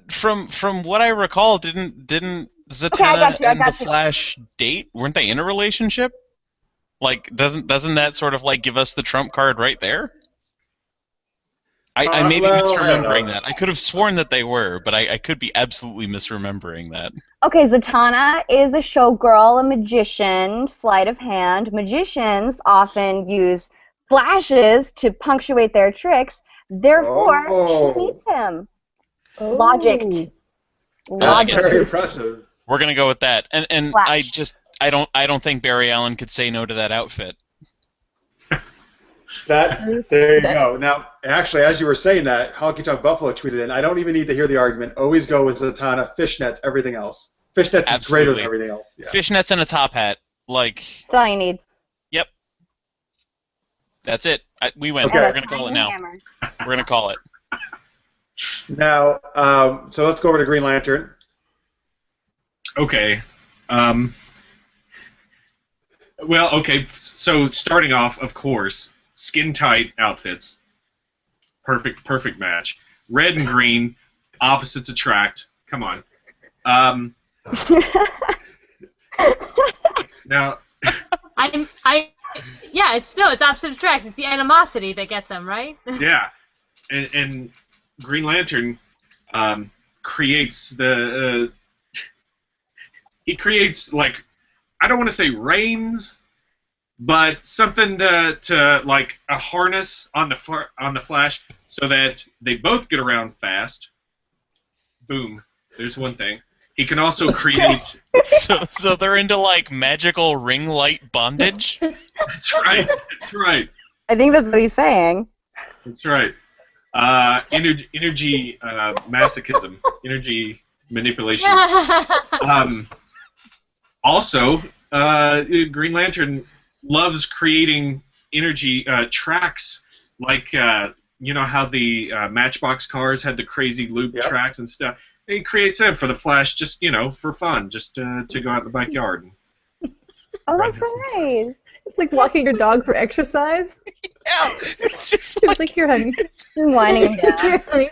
from what I recall, didn't Zatanna and the Flash date? Weren't they in a relationship? Like, doesn't that sort of like give us the trump card right there? I may be misremembering that. I could have sworn that they were, but I could be absolutely misremembering that. Okay, Zatanna is a showgirl, a magician, sleight of hand. Magicians often use flashes to punctuate their tricks. Therefore, she needs him. Logicked. That's very impressive. We're gonna go with that, and Flash. I don't think Barry Allen could say no to that outfit. There you go. Now, actually, as you were saying that, Honky Tonk Buffalo tweeted in, I don't even need to hear the argument. Always go with Zatanna, fishnets, everything else. Fishnets is greater than everything else. Yeah. Fishnets and a top hat. Like. That's all you need. Yep. That's it. We win. Okay. We're going to call it now. We're going to call it. Now, so let's go over to Green Lantern. Okay. Well, okay, so starting off, of course, skin-tight outfits. Perfect match. Red and green, opposites attract. Come on. Now... it's opposite attract. It's the animosity that gets them, right? Yeah. And Green Lantern creates the... he creates, like... I don't want to say reins, but something to like a harness on the Flash so that they both get around fast. Boom. There's one thing. He can also create. So they're into like magical ring light bondage. That's right. That's right. I think that's what he's saying. That's right. Energy masochism. Energy manipulation. Also, Green Lantern loves creating energy tracks, like you know how the Matchbox cars had the crazy loop tracks and stuff. He creates them for the Flash, just for fun, just to go out in the backyard. Oh, that's so nice. It's like walking your dog for exercise. Yeah, it's just it's like here, honey. You're whining him down.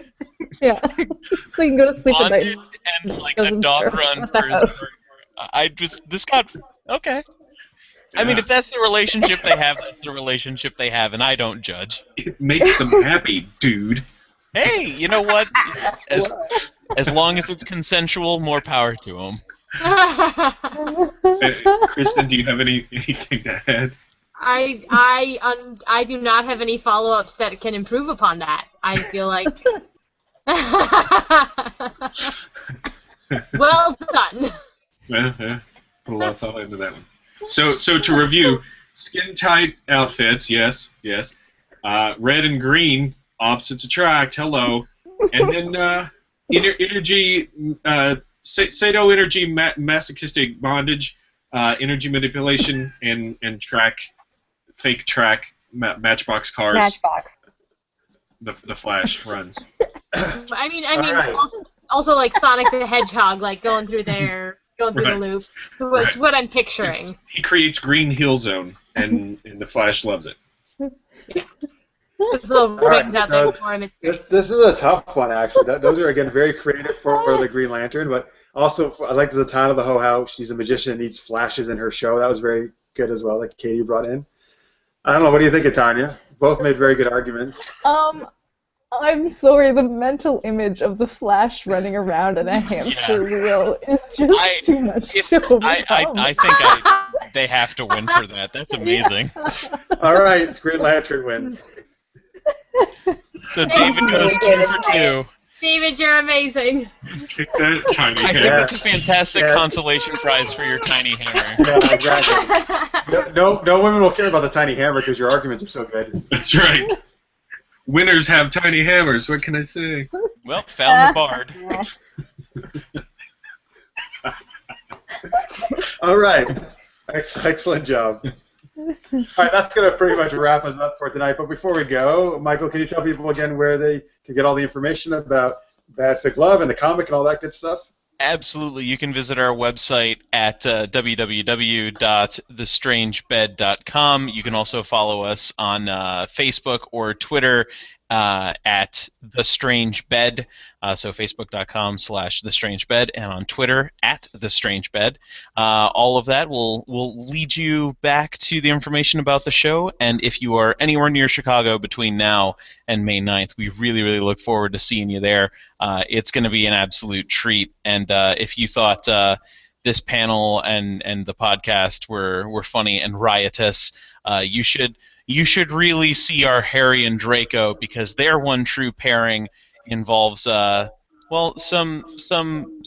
Yeah, so you can go to sleep at night. And like a dog run for his. This got okay. I mean, if that's the relationship they have, that's the relationship they have, and I don't judge. It makes them happy, dude. Hey, you know what? As long as it's consensual, more power to them. Kristen, do you have anything to add? I do not have any follow-ups that can improve upon that. I feel like. Well done. Yeah, put a lot of thought into that one. So to review, skin-tight outfits, yes. Red and green, opposites attract. Hello, and then energy, Sato energy, masochistic bondage, energy manipulation, and fake track, Matchbox cars. Matchbox. The Flash runs. I mean, right. also like Sonic the Hedgehog, like going through the loop. It's what I'm picturing. He creates green hill zone, and the Flash loves it. Yeah. There's little rings out there for him. This is a tough one, actually. Those are, again, very creative for the Green Lantern, but also I like Zatanna the Ho-How. She's a magician and needs flashes in her show. That was very good as well, that Katie brought in. I don't know. What do you think of Tanya? Both made very good arguments. I'm sorry, the mental image of the Flash running around in a hamster wheel is just too much to overcome. I think they have to win for that. That's amazing. All right, Green Lantern wins. So David goes 2 for 2. David, you're amazing. Take that, tiny hammer. I think that's a fantastic consolation prize for your tiny hammer. Yeah, exactly. No women will care about the tiny hammer because your arguments are so good. That's right. Winners have tiny hammers. What can I say? Well, found the bard. All right. Excellent job. All right, that's going to pretty much wrap us up for tonight. But before we go, Michael, can you tell people again where they can get all the information about Badfic Love and the comic and all that good stuff? Absolutely. You can visit our website at www.thestrangebed.com. You can also follow us on Facebook or Twitter at The Strange Bed. So facebook.com/The Strange Bed, and on Twitter at The Strange Bed. All of that will lead you back to the information about the show. And if you are anywhere near Chicago between now and May 9th, we really, really look forward to seeing you there. It's going to be an absolute treat. And if you thought this panel and the podcast were funny and riotous, you should really see our Harry and Draco, because their one true pairing involves some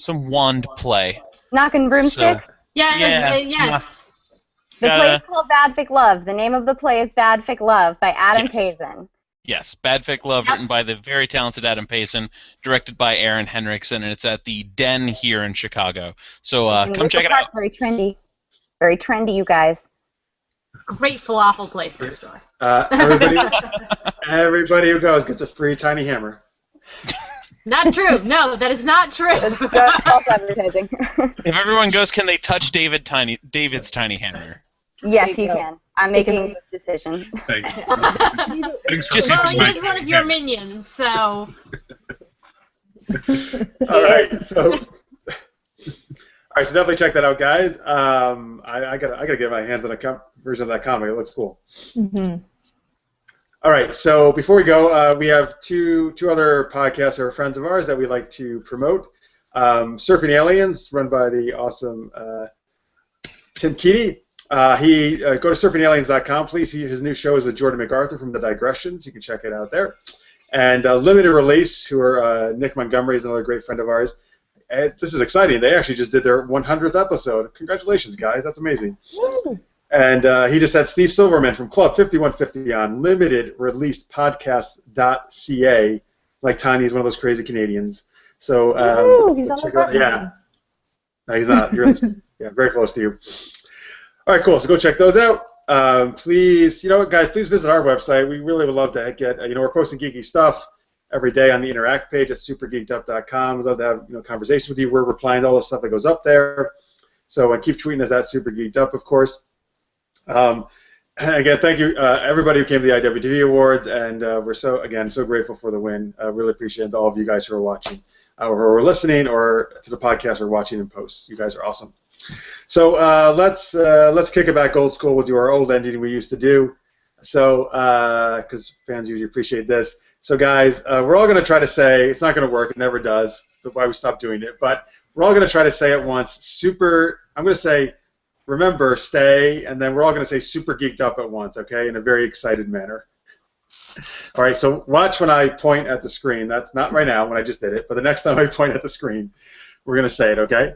wand play. Knocking broomsticks? So, Yes. The play is called Badfic Love. The name of the play is Badfic Love by Adam Payson. Yes, Badfic Love, written by the very talented Adam Payson, directed by Aaron Henriksen, and it's at the Den here in Chicago. So come check it out. Very trendy. Very trendy, you guys. Great falafel place for a store. Everybody who goes gets a free tiny hammer. Not true. No, that is not true. That's false advertising. If everyone goes, can they touch David's tiny hammer? Yes, you can. I'm making this decision. Thanks. Just he is one of your minions, so. All right, so definitely check that out, guys. I gotta get my hands on a version of that comic. It looks cool. Mm-hmm. All right, so before we go, we have two other podcasts that are friends of ours that we like to promote. Surfing Aliens, run by the awesome Tim Keaty. Go to surfingaliens.com, please. His new show is with Jordan MacArthur from The Digressions. You can check it out there. And Limited Release, who are Nick Montgomery is another great friend of ours. And this is exciting. They actually just did their 100th episode. Congratulations, guys. That's amazing. Woo. And he just had Steve Silverman from Club 5150 on limitedreleasepodcast.ca. Like Tanya's one of those crazy Canadians. So he's on the front. Yeah. No, he's not. You're very close to you. All right, cool. So go check those out. Please, guys, please visit our website. We really would love to get, we're posting geeky stuff every day on the Interact page at supergeekedup.com. We'd love to have, conversations with you. We're replying to all the stuff that goes up there. So keep tweeting us at supergeekedup, of course. Again, thank you, everybody who came to the IWTV Awards, and we're so grateful for the win. Really appreciate all of you guys who are watching, or who are listening, or to the podcast, or watching in posts. You guys are awesome. So let's kick it back old school. We'll do our old ending we used to do. So because fans usually appreciate this. So guys, we're all going to try to say, it's not going to work. It never does. That's why we stopped doing it. But we're all going to try to say it once. I'm going to say, remember, stay, and then we're all going to say super geeked up at once, okay, in a very excited manner. All right, so watch when I point at the screen. That's not right now when I just did it, but the next time I point at the screen, we're going to say it, okay?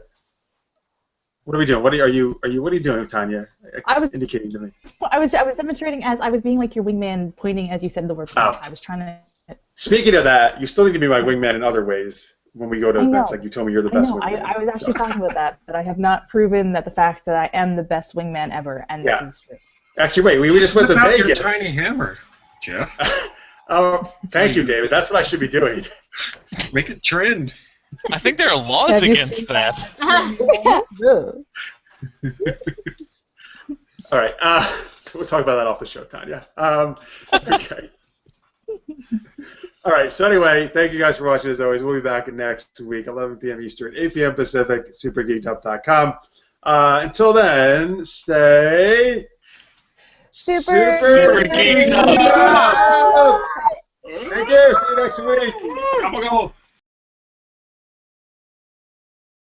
What are we doing? What are you doing, Tanya? I was indicating to me. I was demonstrating as I was being like your wingman, pointing as you said the word. Oh. I was trying to. Speaking of that, you still need to be my wingman in other ways. When we go to events, like you told me you're the best wingman. I was actually talking about that I have not proven that the fact that I am the best wingman ever, and this is true. Actually, wait, we just went to Vegas. Your tiny hammer, Jeff. Oh, thank you, David. That's what I should be doing. Make it trend. I think there are laws against that. All right, so we'll talk about that off the show, Tanya. Okay. All right, so anyway, thank you guys for watching as always. We'll be back next week, 11 p.m. Eastern, 8 p.m. Pacific, supergeekedup.com. Until then, stay super geeked up. Thank you. See you next week. Go.